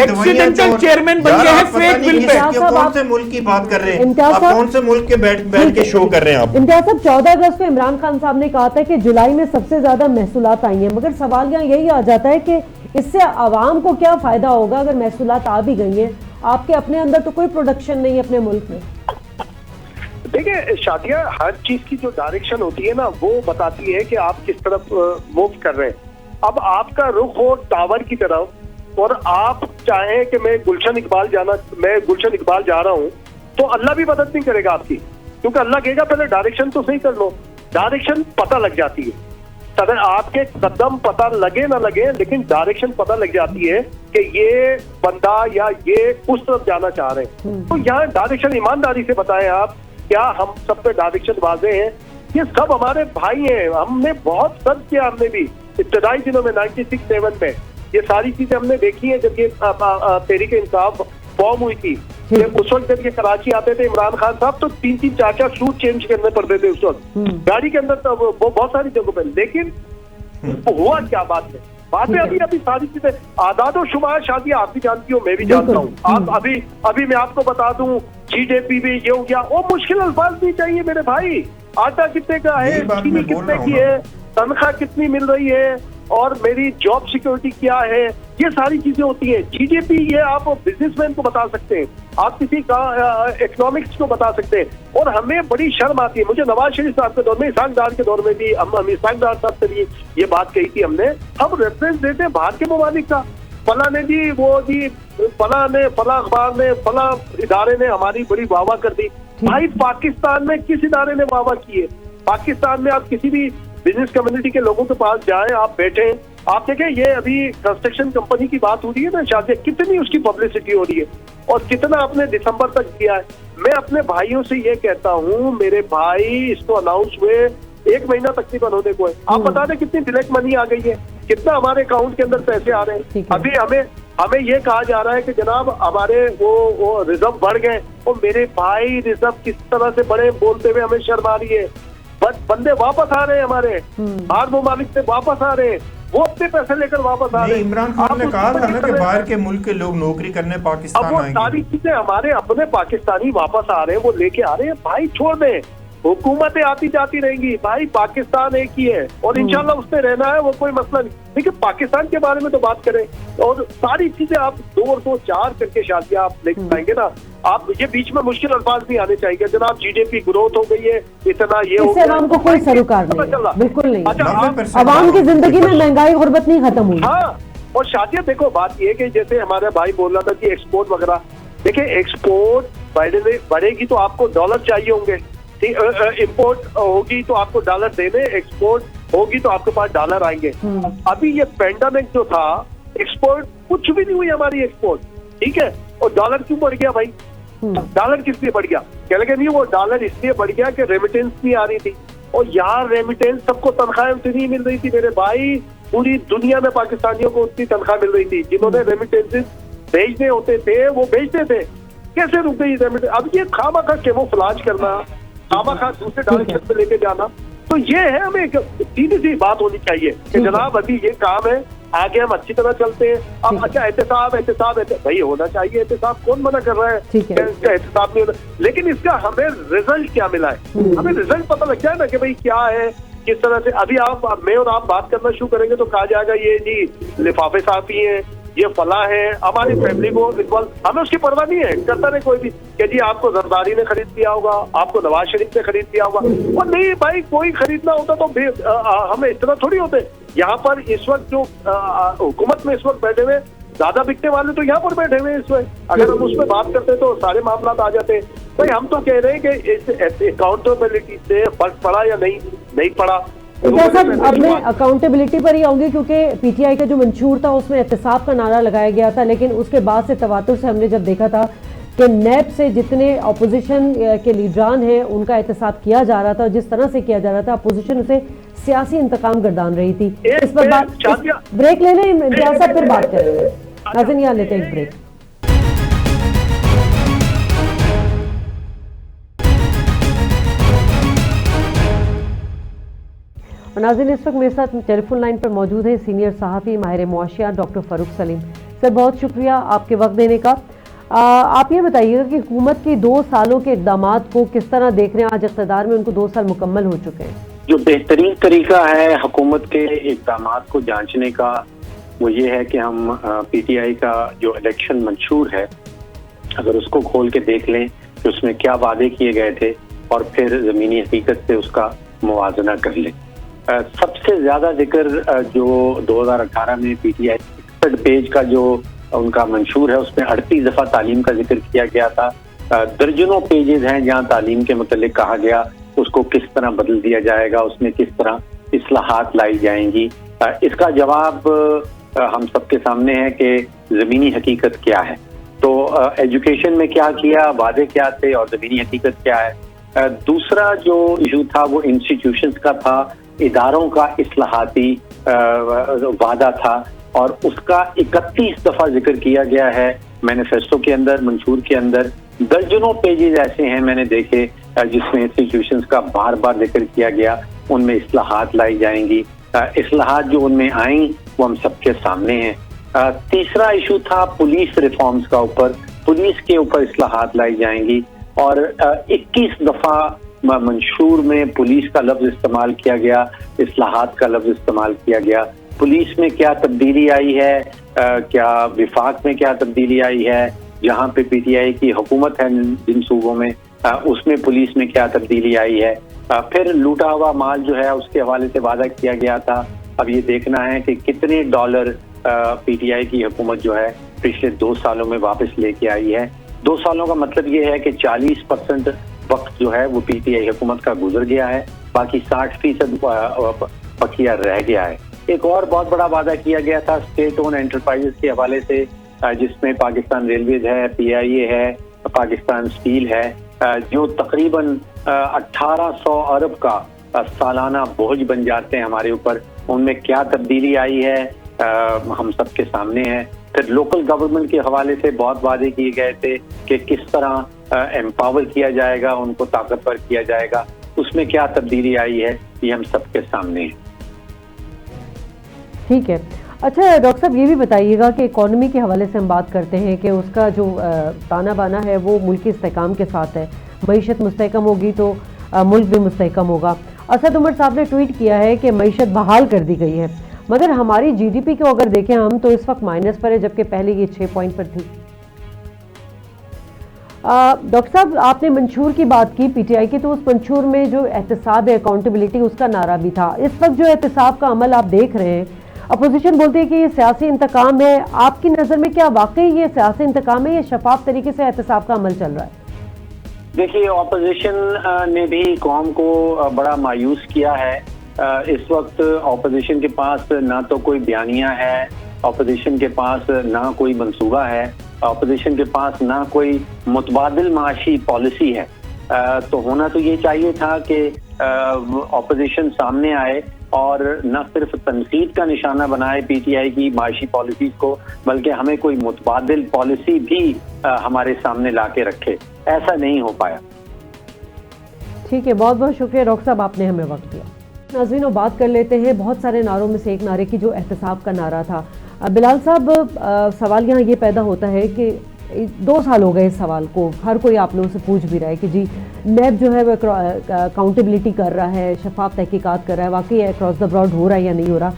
एक्सीडेंटल चेयरमैन बन गए हैं फेक बिल पे। कौन से मुल्क की बात कर रहे हैं आप? कौन से मुल्क के बैठ के शो कर रहे हैं आप? इम्तियाज साहब, 14 अगस्त को इमरान खान साहब ने कहा था कि जुलाई में सबसे ज्यादा महसूलात आई हैं, मगर सवाल यहाँ यही आ जाता है कि इससे आवाम को क्या फायदा होगा अगर महसूलात आ भी गई हैं? आपके अपने अंदर तो कोई प्रोडक्शन नहीं है अपने मुल्क में। देखिए शादिया, हर चीज की जो डायरेक्शन होती है ना वो बताती है कि आप किस तरफ मूव कर रहे हैं। अब आपका रुख हो टावर की तरफ और आप चाहें कि मैं गुलशन इकबाल जा रहा हूं, तो अल्लाह भी मदद नहीं करेगा आपकी, क्योंकि अल्लाह कहेगा पहले डायरेक्शन तो सही कर लो। डायरेक्शन पता लग जाती है, अगर आपके कदम पता लगे ना लगे लेकिन डायरेक्शन पता लग जाती है कि ये बंदा या ये उस तरफ जाना चाह रहे हैं। तो यहाँ डायरेक्शन ईमानदारी से बताएं आप, क्या हम सब पे डायरेक्शन वाजे हैं? ये सब हमारे भाई हैं, हमने बहुत सर्च किया, हमने भी इब्तदाई दिनों में 96-7 में ये सारी चीजें हमने देखी है। जब ये तहरीक इंसाफ फॉर्म हुई थी, उस वक्त जब ये कराची आते थे इमरान खान साहब, तो 3-3, 4-4 सूट चेंज करने पड़ते थे उस वक्त गाड़ी के अंदर, तो वो बहुत सारी जगहों पर। लेकिन हुआ क्या? बात है अभी सारी चीजें आदाद और शुमार शादियां आप भी जानती हो, मैं भी जानता हूँ। आप अभी मैं आपको बता दूं, जीडीपी भी ये हो गया, वो मुश्किल अल्फाज भी चाहिए मेरे भाई। आटा कितने का है, चीनी कितने की है, तनख्वाह कितनी मिल रही है, और मेरी जॉब सिक्योरिटी क्या है, ये सारी चीजें होती हैं। जीडीपी ये आप बिजनेसमैन को बता सकते हैं, आप किसी का इकोनॉमिक्स को बता सकते हैं। और हमें बड़ी शर्म आती है, मुझे नवाज शरीफ साहब के दौर में, इसाक डार के दौर में भी हम इसाक डार साहब से भी ये बात कही थी हमने, हम रेफरेंस देते हैं बाहर के ममालिक का, फला ने जी, वो जी, फला अखबार ने, फला इदारे ने हमारी बड़ी वाहवाह कर दी। भाई पाकिस्तान में किस इदारे ने वाहवाह की है? पाकिस्तान में आप किसी भी बिजनेस कम्युनिटी के लोगों के पास जाएं, आप बैठे, आप देखें, ये अभी कंस्ट्रक्शन कंपनी की बात हो रही है ना शादी, कितनी उसकी पब्लिसिटी हो रही है और कितना आपने दिसंबर तक दिया है। मैं अपने भाइयों से ये कहता हूँ, मेरे भाई, इसको अनाउंस हुए 1 महीना तकरीबन होने को है, आप बता दें कितनी डायरेक्ट मनी आ गई है, कितना हमारे अकाउंट के अंदर पैसे आ रहे हैं। अभी हमें ये कहा जा रहा है कि जनाब हमारे वो रिजर्व बढ़ गए, और मेरे भाई रिजर्व किस तरह से बढ़े बोलते हुए हमें शर्म आ रही है। बंदे वापस आ रहे हैं, हमारे बाहर ममालिक से वापस आ रहे हैं, वो अपने पैसे लेकर वापस आ रहे हैं। इमरान खान ने कहा था ना कि बाहर के मुल्क के लोग नौकरी करने पाकिस्तान आएंगे। सारी चीजें हमारे अपने पाकिस्तानी वापस आ रहे हैं, वो लेके आ रहे हैं। भाई छोड़ दें, हुकूमतें आती जाती रहेंगी भाई, पाकिस्तान एक ही है और इंशाल्लाह उसमें रहना है, वो कोई मसला नहीं। देखिए पाकिस्तान के बारे में तो बात करें और सारी चीजें आप 2 और 2 4 करके शादियां आप लेके पाएंगे ना, आप ये बीच में मुश्किल अल्फाज नहीं आने चाहिए। जनाब जीडीपी ग्रोथ हो गई है इतना, ये हो इससे आवाम को कोई सरोकार नहीं, बिल्कुल नहीं। अच्छा आवाम की जिंदगी में महंगाई गुर्बत नहीं खत्म हुई। हाँ, और शादियां देखो, बात ये कि जैसे हमारा भाई बोल रहा था कि एक्सपोर्ट वगैरह, देखिए एक्सपोर्ट बढ़ेगी तो आपको डॉलर चाहिए होंगे, इंपोर्ट होगी तो आपको डॉलर देने, एक्सपोर्ट होगी तो आपके पास डॉलर आएंगे। अभी ये पेंडेमिक जो था, एक्सपोर्ट कुछ भी नहीं हुई हमारी एक्सपोर्ट, ठीक है, और डॉलर क्यों बढ़ गया भाई? डॉलर किस लिए बढ़ गया? कह लगे नहीं, वो डॉलर इसलिए बढ़ गया कि रेमिटेंस नहीं आ रही थी, और यार रेमिटेंस सबको तनख्वाहें उतनी मिल रही थी मेरे भाई, पूरी दुनिया में पाकिस्तानियों को उतनी तनख्वाह मिल रही थी, जिन्होंने रेमिटेंसेस भेजने होते थे वो भेजते थे। कैसे रुक गई रेमिटेंस? अब ये खामखा कैमोफ्लेज करना, खामखा दूसरे डायरेक्शन पे लेके जाना, तो ये है, हमें सीधी सी बात होनी चाहिए कि जनाब अभी ये काम है, आगे हम अच्छी तरह चलते हैं। अब अच्छा एहतसाब भाई होना चाहिए, एहतसाब कौन मना कर रहा है? एहतसाब नहीं होना, लेकिन इसका हमें रिजल्ट क्या मिला है, हमें रिजल्ट पता लग जाए ना कि भाई क्या है, किस तरह से। अभी मैं और आप बात करना शुरू करेंगे तो कहा जाएगा ये जी लिफाफे साफी है, ये फला है, हमारी फैमिली को इन्वॉल्व, हमें उसकी परवाह नहीं है, करता नहीं कोई भी कि जी आपको जरदारी ने खरीद दिया होगा, आपको नवाज शरीफ ने खरीद दिया होगा, और नहीं भाई, कोई खरीदना होता तो हमें इतना थोड़ी होते। यहाँ पर इस वक्त जो हुकूमत में इस वक्त बैठे हुए ज्यादा बिकने वाले तो यहाँ पर बैठे हुए इस वक्त, अगर हम उसमें बात करते तो सारे मामला आ जाते। भाई हम तो कह रहे हैं कि इस अकाउंटेबिलिटी से फर्क पड़ा या नहीं पड़ा। अब मैं अकाउंटेबिलिटी पर ही आऊंगी, क्योंकि पीटीआई का जो मंशूर था उसमें एहतसाब का नारा लगाया गया था, लेकिन उसके बाद से तवातुर से हमने जब देखा था कि नैब से जितने अपोजिशन के लीडरान हैं उनका एहतसाब किया जा रहा था, और जिस तरह से किया जा रहा था अपोजिशन उसे सियासी इंतकाम गर्दान रही थी। इस पर ब्रेक ले लें इम्तियाज साहब, फिर बात करेंगे। नाज़रीन यहाँ लेते हैं एक ब्रेक। नाज़रीन इस वक्त मेरे साथ टेलीफोन लाइन पर मौजूद है सीनियर सहाफ़ी माहिर मुआशियात डॉक्टर फ़ारूक सलीम। सर बहुत शुक्रिया आपके वक्त देने का। आप ये बताइएगा कि हुकूमत की 2 सालों के इक़दामात को किस तरह देख रहे हैं? आज इक़्तिदार में उनको 2 साल मुकम्मल हो चुके हैं। जो बेहतरीन तरीका है हुकूमत के इक़दामात को जांचने का वो ये है कि हम पीटीआई का जो इलेक्शन मंशूर है अगर उसको खोल के देख लें कि उसमें क्या वादे किए गए थे और फिर ज़मीनी हकीकत से उसका मुवाजना कर लें। सबसे ज्यादा जिक्र जो 2018 में पीटीआई 61 पेज का जो उनका मंशूर है उसमें 38 दफा तालीम का जिक्र किया गया था। दर्जनों पेजेस हैं जहां तालीम के मुतालिक कहा गया उसको किस तरह बदल दिया जाएगा, उसमें किस तरह इस्लाहात लाई जाएंगी। इसका जवाब हम सबके सामने है कि जमीनी हकीकत क्या है। तो एजुकेशन में क्या किया, वादे क्या थे और जमीनी हकीकत क्या है। दूसरा जो इशू था वो इंस्टीट्यूशंस का था, इदारों का इस्लाहाती वादा था और उसका 31 दफा जिक्र किया गया है मैनिफेस्टो के अंदर, मंशूर के अंदर। दर्जनों पेजेस ऐसे हैं मैंने देखे जिसमें इंस्टीट्यूशंस का बार बार जिक्र किया गया, उनमें इस्लाहात लाई जाएंगी। इस्लाहात जो उनमें आई वो हम सबके सामने हैं। तीसरा इशू था पुलिस रिफॉर्म्स का ऊपर, पुलिस के ऊपर इस्लाहात लाई जाएंगी और 21 दफा मंशूर में पुलिस का लफ्ज इस्तेमाल किया गया, इस्लाहात का लफ्ज इस्तेमाल किया गया। पुलिस में क्या तब्दीली आई है, क्या विफाक में क्या तब्दीली आई है, जहाँ पे पीटीआई की हुकूमत है जिन सूबों में उसमें पुलिस में क्या तब्दीली आई है। फिर लूटा हुआ माल जो है उसके हवाले से वादा किया गया था। अब ये देखना है कि कितने डॉलर पीटीआई की हुकूमत जो है पिछले 2 सालों में वापस लेके आई है। 2 सालों का मतलब ये है कि 40% वक्त जो है वो पीटीआई हुकूमत का गुजर गया है, बाकी 60% बकिया रह गया है। एक और बहुत बड़ा वादा किया गया था स्टेट ओन एंटरप्राइजेस के हवाले से, जिसमें पाकिस्तान रेलवेज है, पीआईए है, पाकिस्तान स्टील है, जो तकरीबन 1800 अरब का सालाना बोझ बन जाते हैं हमारे ऊपर। उनमें क्या तब्दीली आई है हम सबके सामने है। फिर लोकल गवर्नमेंट के हवाले से बहुत वादे किए गए थे कि किस तरह एम्पावर किया जाएगा, उनको ताकतवर किया जाएगा, उसमें क्या तब्दीली आई है ये हम सबके सामने है। ठीक है। अच्छा डॉक्टर साहब ये भी बताइएगा कि इकॉनमी के हवाले से हम बात करते हैं कि उसका जो ताना बाना है वो मुल्की इस्तेहकाम के साथ है। मईशत मुस्तहकम होगी तो मुल्क भी मुस्तहकम होगा। असद उमर साहब ने ट्वीट किया है कि मईशत बहाल कर दी गई है, मगर हमारी जीडीपी को अगर देखें हम तो इस वक्त माइनस पर है, जबकि पहले ये 6 पॉइंट पर थी। डॉक्टर साहब, आपने मंशूर की बात की पीटीआई की, तो उस मंशूर में जो एहतसाब है, अकाउंटेबिलिटी, उसका नारा भी था। इस वक्त जो एहतसाब का अमल आप देख रहे हैं, अपोजिशन बोलती है कि ये सियासी इंतकाम है। आपकी नज़र में क्या वाकई ये सियासी इंतकाम है, ये शफाफ तरीके से एहतसाब का अमल चल रहा है? देखिए, ऑपोजिशन ने भी कौम को बड़ा मायूस किया है। इस वक्त ऑपोजिशन के पास ना तो कोई बयानिया है, ऑपोजिशन के पास ना कोई मंसूबा है, ऑपोजिशन के पास ना कोई मुतबादिल माशी पॉलिसी है। तो होना तो ये चाहिए था कि ऑपोजिशन सामने आए और न सिर्फ तनकीद का निशाना बनाए पीटीआई की माशी पॉलिसीज को, बल्कि हमें कोई मुतबादिल पॉलिसी भी हमारे सामने ला के रखे। ऐसा नहीं हो पाया। ठीक है, बहुत बहुत शुक्रिया डॉक्टर साहब, आपने हमें वक्त दिया। नाज़रीन, बात कर लेते हैं बहुत सारे नारों में से एक नारे की, जो एहतसाब का नारा था। बिलाल साहब, सवाल यहाँ ये पैदा होता है कि 2 साल हो गए इस सवाल को, हर कोई आप लोगों से पूछ भी रहा है कि जी नैब जो है वो अकाउंटेबिलिटी कर रहा है, शफाफ तहकीकात कर रहा है, वाकई अक्रॉस द ब्रॉड हो रहा है या नहीं हो रहा।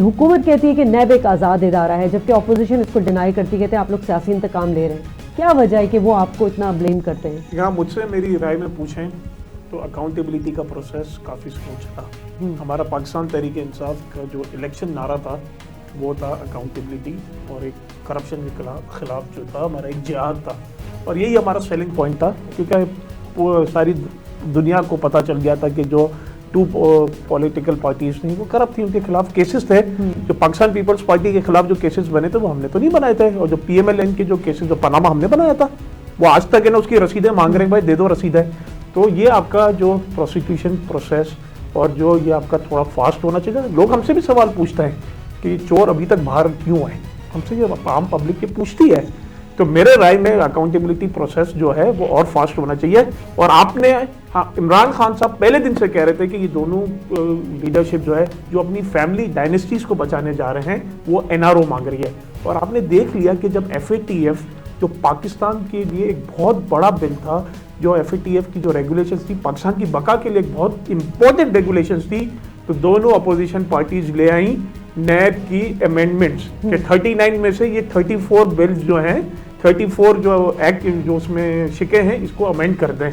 हुकूमत कहती है कि नैब एक आज़ाद इदारा है, जबकि अपोजिशन इसको डिनाई करती है, कहते हैं आप लोग सियासी इंतकाम ले रहे हैं। क्या वजह है कि वो आपको इतना ब्लेम करते हैं? यहाँ मुझसे मेरी राय में पूछें तो अकाउंटेबिलिटी का प्रोसेस काफ़ी स्लो चला। हमारा पाकिस्तान तहरीक इंसाफ का जो इलेक्शन नारा था वो था अकाउंटेबिलिटी, और एक करप्शन के खिलाफ जो था हमारा एक जिहाद था, और यही हमारा सेलिंग पॉइंट था, क्योंकि सारी दुनिया को पता चल गया था कि जो 2 पॉलिटिकल पार्टीज थी वो करप्ट थी, उनके खिलाफ केसेस थे। जो पाकिस्तान पीपल्स पार्टी के खिलाफ जो केसेस बने थे वो हमने तो नहीं बनाए थे, और जो PMLN के जो केसेस जो पनामा हमने बनाया था वो आज तक है ना उसकी रसीदें मांग रहे हैं, भाई दे दो रसीदें। तो ये आपका जो प्रोसिक्यूशन प्रोसेस और जो ये आपका थोड़ा फास्ट होना चाहिए। लोग हमसे भी सवाल पूछते हैं कि चोर अभी तक बाहर क्यों है, हमसे ये आम पब्लिक ये पूछती है। तो मेरे राय में अकाउंटेबिलिटी प्रोसेस जो है वो और फास्ट होना चाहिए। और आपने इमरान खान साहब पहले दिन से कह रहे थे कि ये दोनों लीडरशिप जो है जो अपनी फैमिली डायनेस्टीज को बचाने जा रहे हैं वो NRO मांग रही है। और आपने देख लिया कि जब FATF जो पाकिस्तान के लिए एक बहुत बड़ा बिल था, जो FATF की जो रेगुलेशंस थी पाकिस्तान की बका के लिए एक बहुत इंपॉर्टेंट रेगुलेशंस थी, तो दोनों अपोजिशन पार्टीज ले आई नैब की अमेंडमेंट्स के 39 में से ये 34 बिल्स जो हैं, 34 जो एक्ट जो उसमें शिके हैं इसको अमेंड कर दें।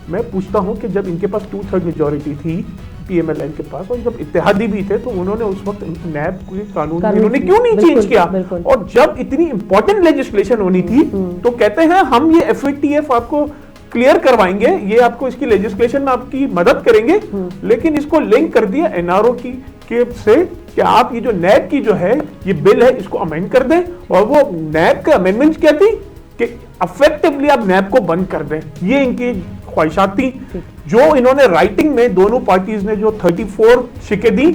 मैं पूछता हूं कि जब इनके पास 2/3 मेजॉरिटी थी PMLN के पास, और जब इत्तेहादी भी थे, तो उन्होंने उस वक्त नैब के कानून इन्होंने क्यों नहीं चेंज किया? और जब इतनी इंपॉर्टेंट लेजिस्लेशन होनी थी तो कहते हैं हम ये FATF आपको क्लियर करवाएंगे, ये आपको इसकी लेजिस्लेशन में आपकी मदद करेंगे, लेकिन इसको लिंक कर दिया NRO की से कि आप ये जो नैब की जो है ये बिल है इसको अमेंड कर दें। और वो नैब का अमेंडमेंट क्या थी कि इफेक्टिवली आप नैब को बंद कर दें, ये इनकी ख्वाहिशात थी, जो इन्होंने राइटिंग में दोनों पार्टीज ने जो 34 शिके दी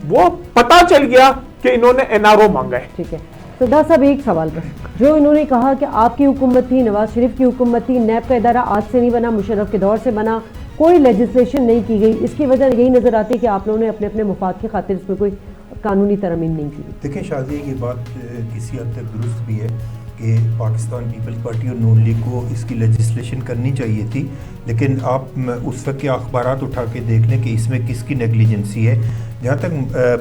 वो पता चल गया कि इन्होंने NRO मांगा है। ठीक है सिद्धार्थ साहब, एक सवाल बस, जो इन्होंने कहा कि आपकी हुकूमत थी, नवाज शरीफ की हुकूमत थी, नैब का इदारा आज से नहीं बना, मुशर्रफ के दौर से बना, कोई लेजिस्लेशन नहीं की गई, इसकी वजह यही नजर आती है कि आप लोगों ने अपने अपने मुफाद की खातिर इसमें कोई कानूनी तरमीम नहीं की। देखें शादी, ये बात किसी हद तक दुरुस्त भी है कि पाकिस्तान पीपल्स पार्टी और नून लीग को इसकी लेजिस्लेशन करनी चाहिए थी, लेकिन आप उस वक्त के अखबारात उठा के देख लें कि इसमें किसकी नेग्लिजेंसी है। जहाँ तक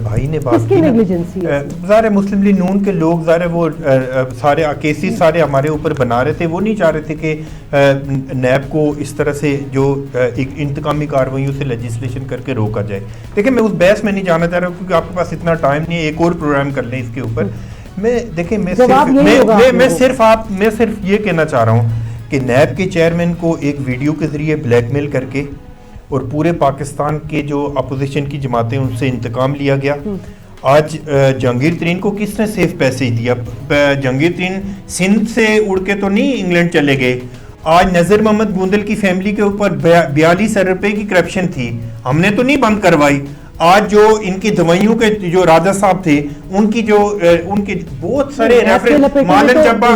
भाई ने बात की ना, ज़ाहिर मुस्लिम लीग नून के लोग ज़ाहिर वो सारे केसेस सारे हमारे ऊपर बना रहे थे, वो नहीं चाह रहे थे कि नैब को इस तरह से जो एक इंतकामी कार्रवाइयों से लेजिस्लेशन करके रोका जाए। देखिए, मैं उस बहस में नहीं जाना चाह रहा हूँ क्योंकि आपके पास इतना टाइम नहीं है, एक और प्रोग्राम कर लें इसके ऊपर। मैं सिर्फ ये कहना चाह रहा हूँ कि नैब के चेयरमैन को एक वीडियो के जरिए ब्लैकमेल करके और पूरे पाकिस्तान के जो अपोजिशन की जमातें उनसे इंतकाम लिया गया। आज जहांगीर तरीन को किसने सेफ पैसे दिया? जहांगीर तरीन सिंध से उड़ के तो नहीं इंग्लैंड चले गए। आज नज़र मोहम्मद गोंदल की फैमिली के ऊपर 42 अरब रुपए की करप्शन थी, हमने तो नहीं बंद करवाई। आज जो इनकी दवाइयों के जो राजा साहब थे उनकी जो उनके बहुत सारे रेफरेंस, मालन जब्बा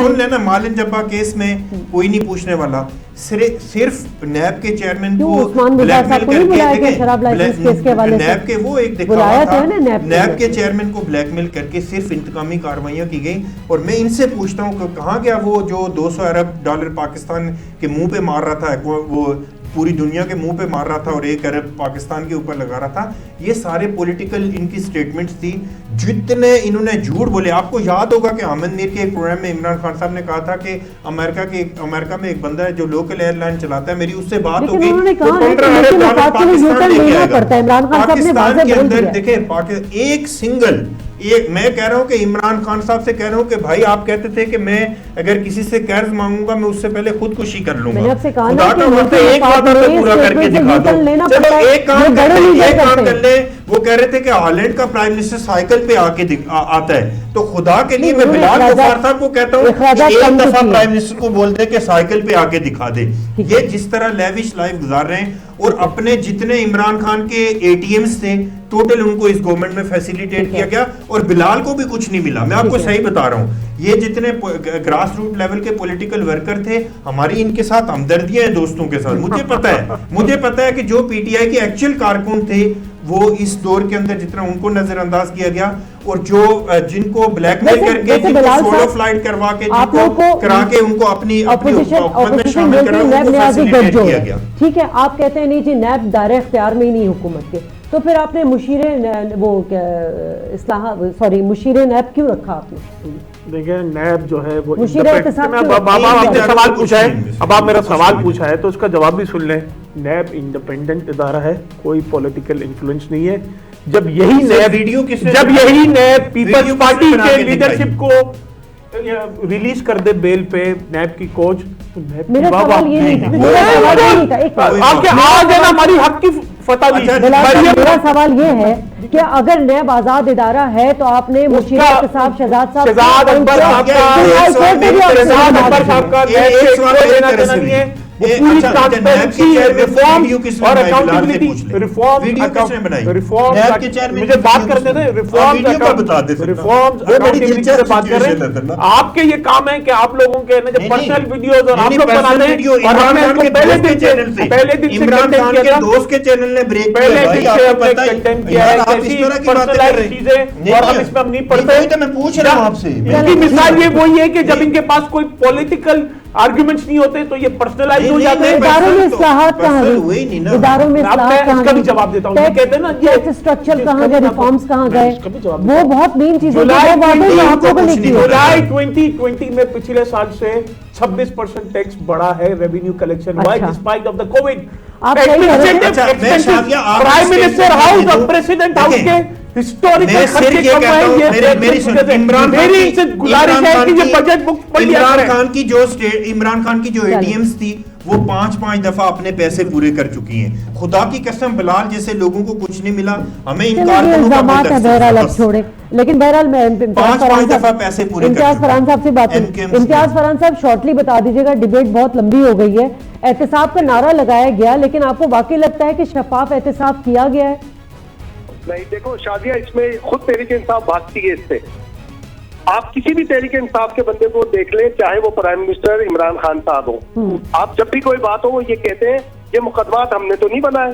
सुन लेना, मालन जब्बा केस में कोई नहीं पूछने वाला, सिर्फ नैब के चेयरमैन को ब्लैकमेल करके नैब के वो एक दिखावा था, नैब के चेयरमैन को ब्लैकमेल करके सिर्फ इंतकामी कार्रवाइयां की गई। और मैं इनसे पूछता हूँ कहाँ गया वो जो $200 अरब पाकिस्तान के मुंह पे मार रहा था वो पूरी दुनिया के मुंह पे मार रहा था और 1 अरब पाकिस्तान के ऊपर लगा रहा था। ये सारे पॉलिटिकल इनकी स्टेटमेंट्स थी, जितने इन्होंने झूठ बोले। आपको याद होगा कि आमद मीर के एक प्रोग्राम में इमरान खान साहब ने कहा था कि अमेरिका में एक बंदा है जो लोकल एयरलाइन चलाता है, मेरी उससे बात हो गई, पाकिस्तान के अंदर देखे एक मैं कह रहा हूं कि इमरान खान साहब से कह रहा हूं कि भाई आप कहते थे कि मैं अगर किसी से कर्ज मांगूंगा मैं उससे पहले खुदकुशी कर लूंगा। खुदा का बोलते एक बात पूरा करके दिखा दो। चलो एक काम कर ले। वो कह रहे थे कि हॉलैंड का प्राइम मिनिस्टर साइकिल पे आके आता है, तो खुदा के लिए मैं बिलाल गफ्फार साहब को कहता हूं कि एक दफा प्राइम मिनिस्टर को बोल दे कि साइकिल पे आके दिखा दे। ये जिस तरह लेविश लाइफ गुजार रहे हैं और अपने जितने इमरान खान के एटीएम्स थे टोटल उनको इस गवर्नमेंट में फैसिलिटेट किया गया और बिलाल को भी कुछ नहीं मिला। मैं आपको सही बता रहा हूँ, ये जितने ग्रास रूट लेवल के पॉलिटिकल वर्कर थे, हमारी इनके साथ हमदर्दियां हैं दोस्तों के साथ। मुझे पता है कि जो पीटीआई के एक्चुअल कारकुन थे वो इस दौर के अंदर जितना उनको नजरअंदाज किया गया और जो जिनको ब्लैकमेल करके जिनको सोलो फ्लाइट करवा के जिनको करा के उनको अपनी हुकूमत में शामिल करा उनको फैसिलिटेट किया गया। ठीक है, आप कहते हैं नहीं जी नैब दायरे इख्तियार में ही नहीं हुकूमत के, तो फिर आपने मुशीरे नैब क्यों रखा आपने? देखिए नैब जो है वो आपने सवाल पूछा है, अब आप मेरा सवाल पूछा है तो उसका जवाब भी सुन लें। नैब इंडिपेंडेंट इदारा है, कोई पॉलिटिकल इन्फ्लुएंस नहीं है। जब यही नैब पीपल्स पार्टी के लीडरशिप को रिलीज कर दे बेल पे नैब की कोच, तो मेरा सवाल ये नहीं था। आज है ना हमारी हक की फतह। मेरा सवाल ये है कि अगर नैब आजाद इदारा है तो आपने मुशीर साहब शहजाद आपके ये काम है कि आप लोगों के पर्सनल वीडियोस और आप लोग बनाते हैं और हमने इसको पहले दिन इमरान खान के दोस्त के चैनल ने ब्रेक किया है और हम इसमें हम नहीं पढ़ते। तो मैं पूछ रहा हूं आपसे, इसकी मिसाल ये वही है कि जब इनके पास कोई पॉलिटिकल आर्गुमेंट्स नहीं होते तो ये पर्सनलाइज हो जाते हैं। इदारों में इस्लाहात कहां गए? इदारों में इस्लाहात कहां गए? जवाब देता हूं, ये कहते हैं ना ये स्ट्रक्चर कहां गए, रिफॉर्म्स कहां गए, वो बहुत मेन चीज है। जुलाई 2020 में पिछले साल से 26% टैक्स बढ़ा है revenue collection why despite of the Covid. Prime minister house और प्रेसिडेंट हाउस के हिस्टोरिकल खर्चे कम है। इमरान खान की जो एटीएम्स थी वो 5-5 दफा अपने पैसे पूरे कर चुकी हैं। खुदा की कसम बिलाल जैसे लोगों को कुछ नहीं मिला, हमें बहरहाल छोड़े, लेकिन बहरहाल मैं 5-5 दफा पैसे पूरे। इम्तियाज फरहान साहब से बात करें। इम्तियाज फरहान साहब शॉर्टली बता दीजिएगा, डिबेट बहुत लंबी हो गई है, एहतिसाब का नारा लगाया गया, लेकिन आपको वाकई लगता है कि शफाफ एहतिसाब किया गया है? नहीं, देखो शादिया, इसमें खुद तहरीक इंसाफ भागती है इससे। आप किसी भी तहरीक इंसाफ के बंदे को देख लें, चाहे वो प्राइम मिनिस्टर इमरान खान साहब हो, आप जब भी कोई बात हो वो ये कहते हैं ये मुकदमात हमने तो नहीं बनाए,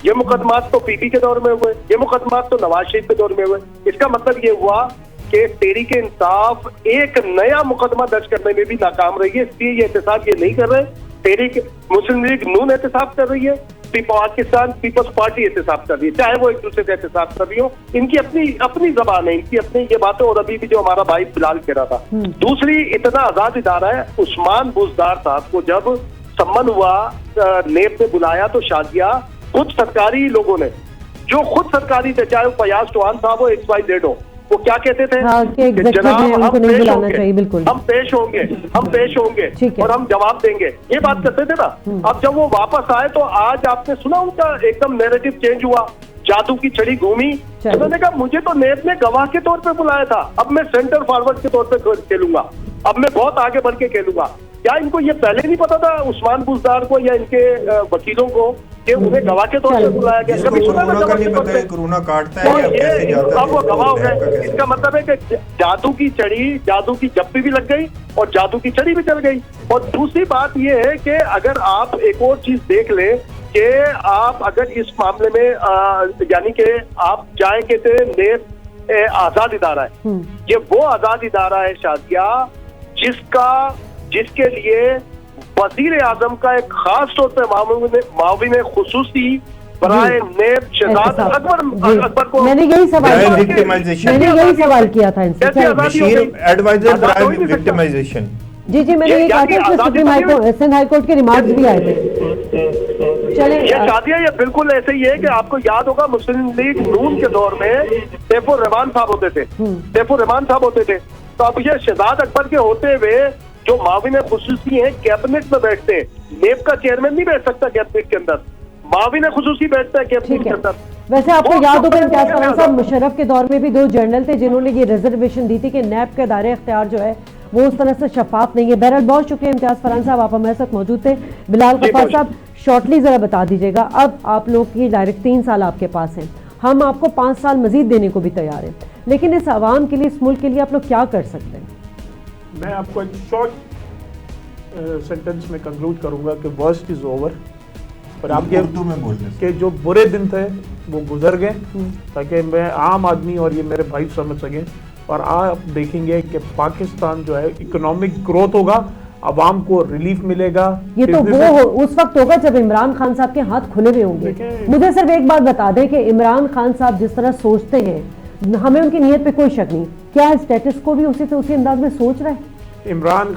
ये मुकदमात तो पीपी के दौर में हुए, ये मुकदमात तो नवाज शरीफ के दौर में हुए। इसका मतलब ये हुआ कि तहरीक इंसाफ एक नया मुकदमा दर्ज करने में भी नाकाम रही है, इसलिए ये एहतसाब ये नहीं कर रहे। तहरीक मुस्लिम लीग नून एहतसाब कर रही है, पाकिस्तान पीपल्स पार्टी एहतसाब कर रही है, चाहे वो एक दूसरे से एहतसाब कर रही हो। इनकी अपनी जबान है, इनकी अपनी ये बातें। और अभी भी जो हमारा भाई बिलाल कह रहा था, दूसरी इतना आजाद इदारा है। उस्मान बुजदार साहब को जब सम्मन हुआ नेब ने बुलाया तो शादिया खुद सरकारी लोगों ने, जो खुद सरकारी थे, चाहे वो फयाज चौहान साहब हो, XYZ हो, वो क्या कहते थे? जनाब हम पेश होंगे, हम पेश होंगे और हम जवाब देंगे, ये बात करते थे ना। अब जब वो वापस आए तो आज आपने सुना उनका एकदम नैरेटिव चेंज हुआ, जादू की छड़ी घूमी। उन्होंने कहा मुझे तो नेब ने गवाह के तौर पे बुलाया था, अब मैं सेंटर फॉरवर्ड के तौर पे खेलूंगा, अब मैं बहुत आगे बढ़ के खेलूंगा। क्या इनको ये पहले नहीं पता था उस्मान बुजदार को या इनके वकीलों को कि उन्हें गवाह के तौर पे बुलाया गया? कभी सुना था कोरोना काटता है अब वो गवाह हो गए। इसका मतलब है कि जादू की छड़ी, जादू की जप्पी भी लग गई और जादू की छड़ी भी चल गई। और दूसरी बात ये है कि अगर आप एक और चीज देख लें कि आप अगर इस मामले में यानी कि आप चाहे कहते नेब आजाद इदारा है, ये वो आजाद इदारा है शादिया जिसके लिए वजीर आजम का एक खास तौर पर माविन खुसूसी बराए नेब शहजाद अकबर को मैंने यही सवाल किया था विक्टिमाइजेशन। जी मैंने ये कहा था सुप्रीम सिंध हाईकोर्ट के रिमार्क्स भी आए थे। चले ये शादियां ये बिल्कुल ऐसे ही है कि आपको याद होगा मुस्लिम लीग नून के दौर में सैफुर रहमान साहब होते थे। तो अब ये शहजाद अकबर के होते हुए जो माविन खुसूसी हैं कैबिनेट में बैठते हैं। नेब का चेयरमैन नहीं बैठ सकता कैबिनेट के अंदर, माविन खुसूसी बैठता है कैबिनेट के अंदर। वैसे आपको याद होगा इम्तियाज फरहान साहब मुशर्रफ के दौर में भी 2 जनरल थे जिन्होंने ये रिजर्वेशन दी थी कि नैब के दायरे इख्तियार जो है वो उस तरह से शफाफ नहीं है। बहरहाल बहुत शुक्रिया इम्तियाज फरहान साहब, आप हमारे साथ मौजूद थे। बिलाल गफ्फार साहब शॉर्टली जरा बता दीजिएगा, अब आप लोग की डायरेक्ट 3 साल आपके पास हैं, हम आपको 5 साल मजीद देने को भी तैयार हैं, लेकिन इस आवाम के लिए, इस मुल्क के लिए आप लोग क्या कर सकते हैं? मैं आपको एक शॉर्ट सेंटेंस में कंक्लूड करूंगा कि वर्स्ट इज ओवर, और आपके उर्दू में बोलने के जो बुरे दिन थे वो गुजर गए, ताकि मैं आम आदमी और ये मेरे भाई समझ सकें। और आप देखेंगे कि पाकिस्तान जो है इकोनॉमिक ग्रोथ होगा, आवाम को रिलीफ मिलेगा। ये तो वो उस वक्त होगा जब इमरान खान साहब के हाथ खुले हुए होंगे। मुझे सिर्फ एक बात बता दें कि इमरान खान साहब जिस तरह सोचते हैं, हमें उनकी नीयत पे कोई शक नहीं, क्या स्टेटस को भी उसी अंदाज में सोच रहा है? इमरान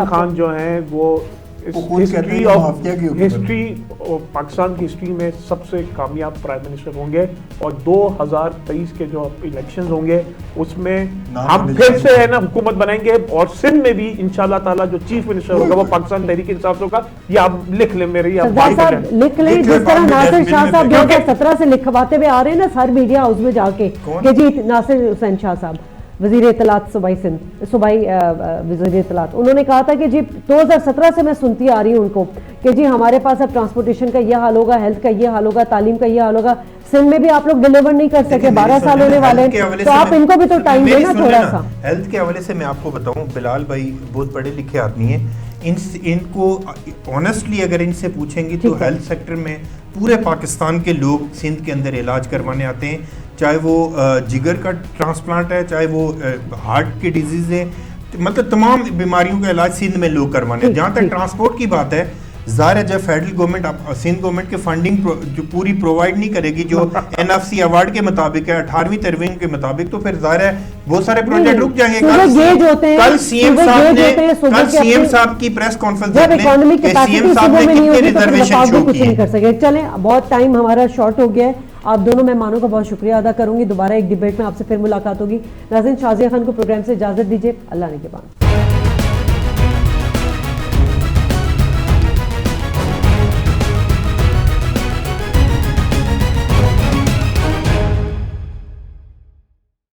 खान जो है वो हिस्ट्री और पाकिस्तान की हिस्ट्री में सबसे कामयाब प्राइम मिनिस्टर होंगे, और 2023 के जो इलेक्शंस होंगे उसमें हम फिर से है ना हुकूमत बनाएंगे, और सिंध में भी इंशाल्लाह ताला जो चीफ मिनिस्टर होगा वो पाकिस्तान तहरीक इंसाफ से होगा। ये आप लिख लें मेरे, लिख लें। जिस तरह नासिर शाह साहब 2017 से लिखवाते हुए आ रहे हैं ना हर मीडिया हाउस में जाके कि जी नासिर हुसैन शाह साहब वज़ीर इत्तलात सूबाई वज़ीर इत्तलात, उन्होंने कहा था कि जी 2017 से मैं सुनती आ रही हूँ उनको कि जी हमारे पास अब ट्रांसपोर्टेशन का ये हाल होगा, हेल्थ का ये हाल होगा, तालीम का ये हाल होगा। सिंध में भी आप लोग डिलीवर नहीं कर सके, 12 साल होने वाले हैं, तो आप इनको भी तो टाइम देना थोड़ा सा। हेल्थ के हवाले से मैं आपको बताऊं, बिलाल भाई बहुत पढ़े लिखे आदमी हैं, इनको ऑनेस्टली अगर इनसे पूछेंगी तो हेल्थ सेक्टर में पूरे पाकिस्तान के लोग सिंध के अंदर इलाज करवाने आते हैं, चाहे वो जिगर का ट्रांसप्लांट है, चाहे वो हार्ट की डिजीज़ है, मतलब तमाम बीमारियों का इलाज सिंध में लोग करवाने हैं। जहाँ तक ट्रांसपोर्ट की बात है, ज़ाहिर है जब फेडरल गवर्नमेंट सिंध गवर्नमेंट के फंडिंग जो पूरी प्रोवाइड नहीं करेगी जो एनएफसी अवार्ड के मुताबिक है, 18वीं तरमीम के मुताबिक, तो फिर ज़ाहिर है बहुत सारे प्रोजेक्ट रुक जाएंगे। कल सीएम साहब की प्रेस कॉन्फ्रेंस सीएम साहब ने कितने रिजर्वेशन शो किए। चलें, बहुत टाइम हमारा शॉर्ट हो गया है। आप दोनों मेहमानों का बहुत शुक्रिया अदा करूंगी। दोबारा एक डिबेट में आपसे फिर मुलाकात होगी। नाज़रीन, शाज़िया खान को प्रोग्राम से इजाजत दीजिए। अल्लाह ने के बाद।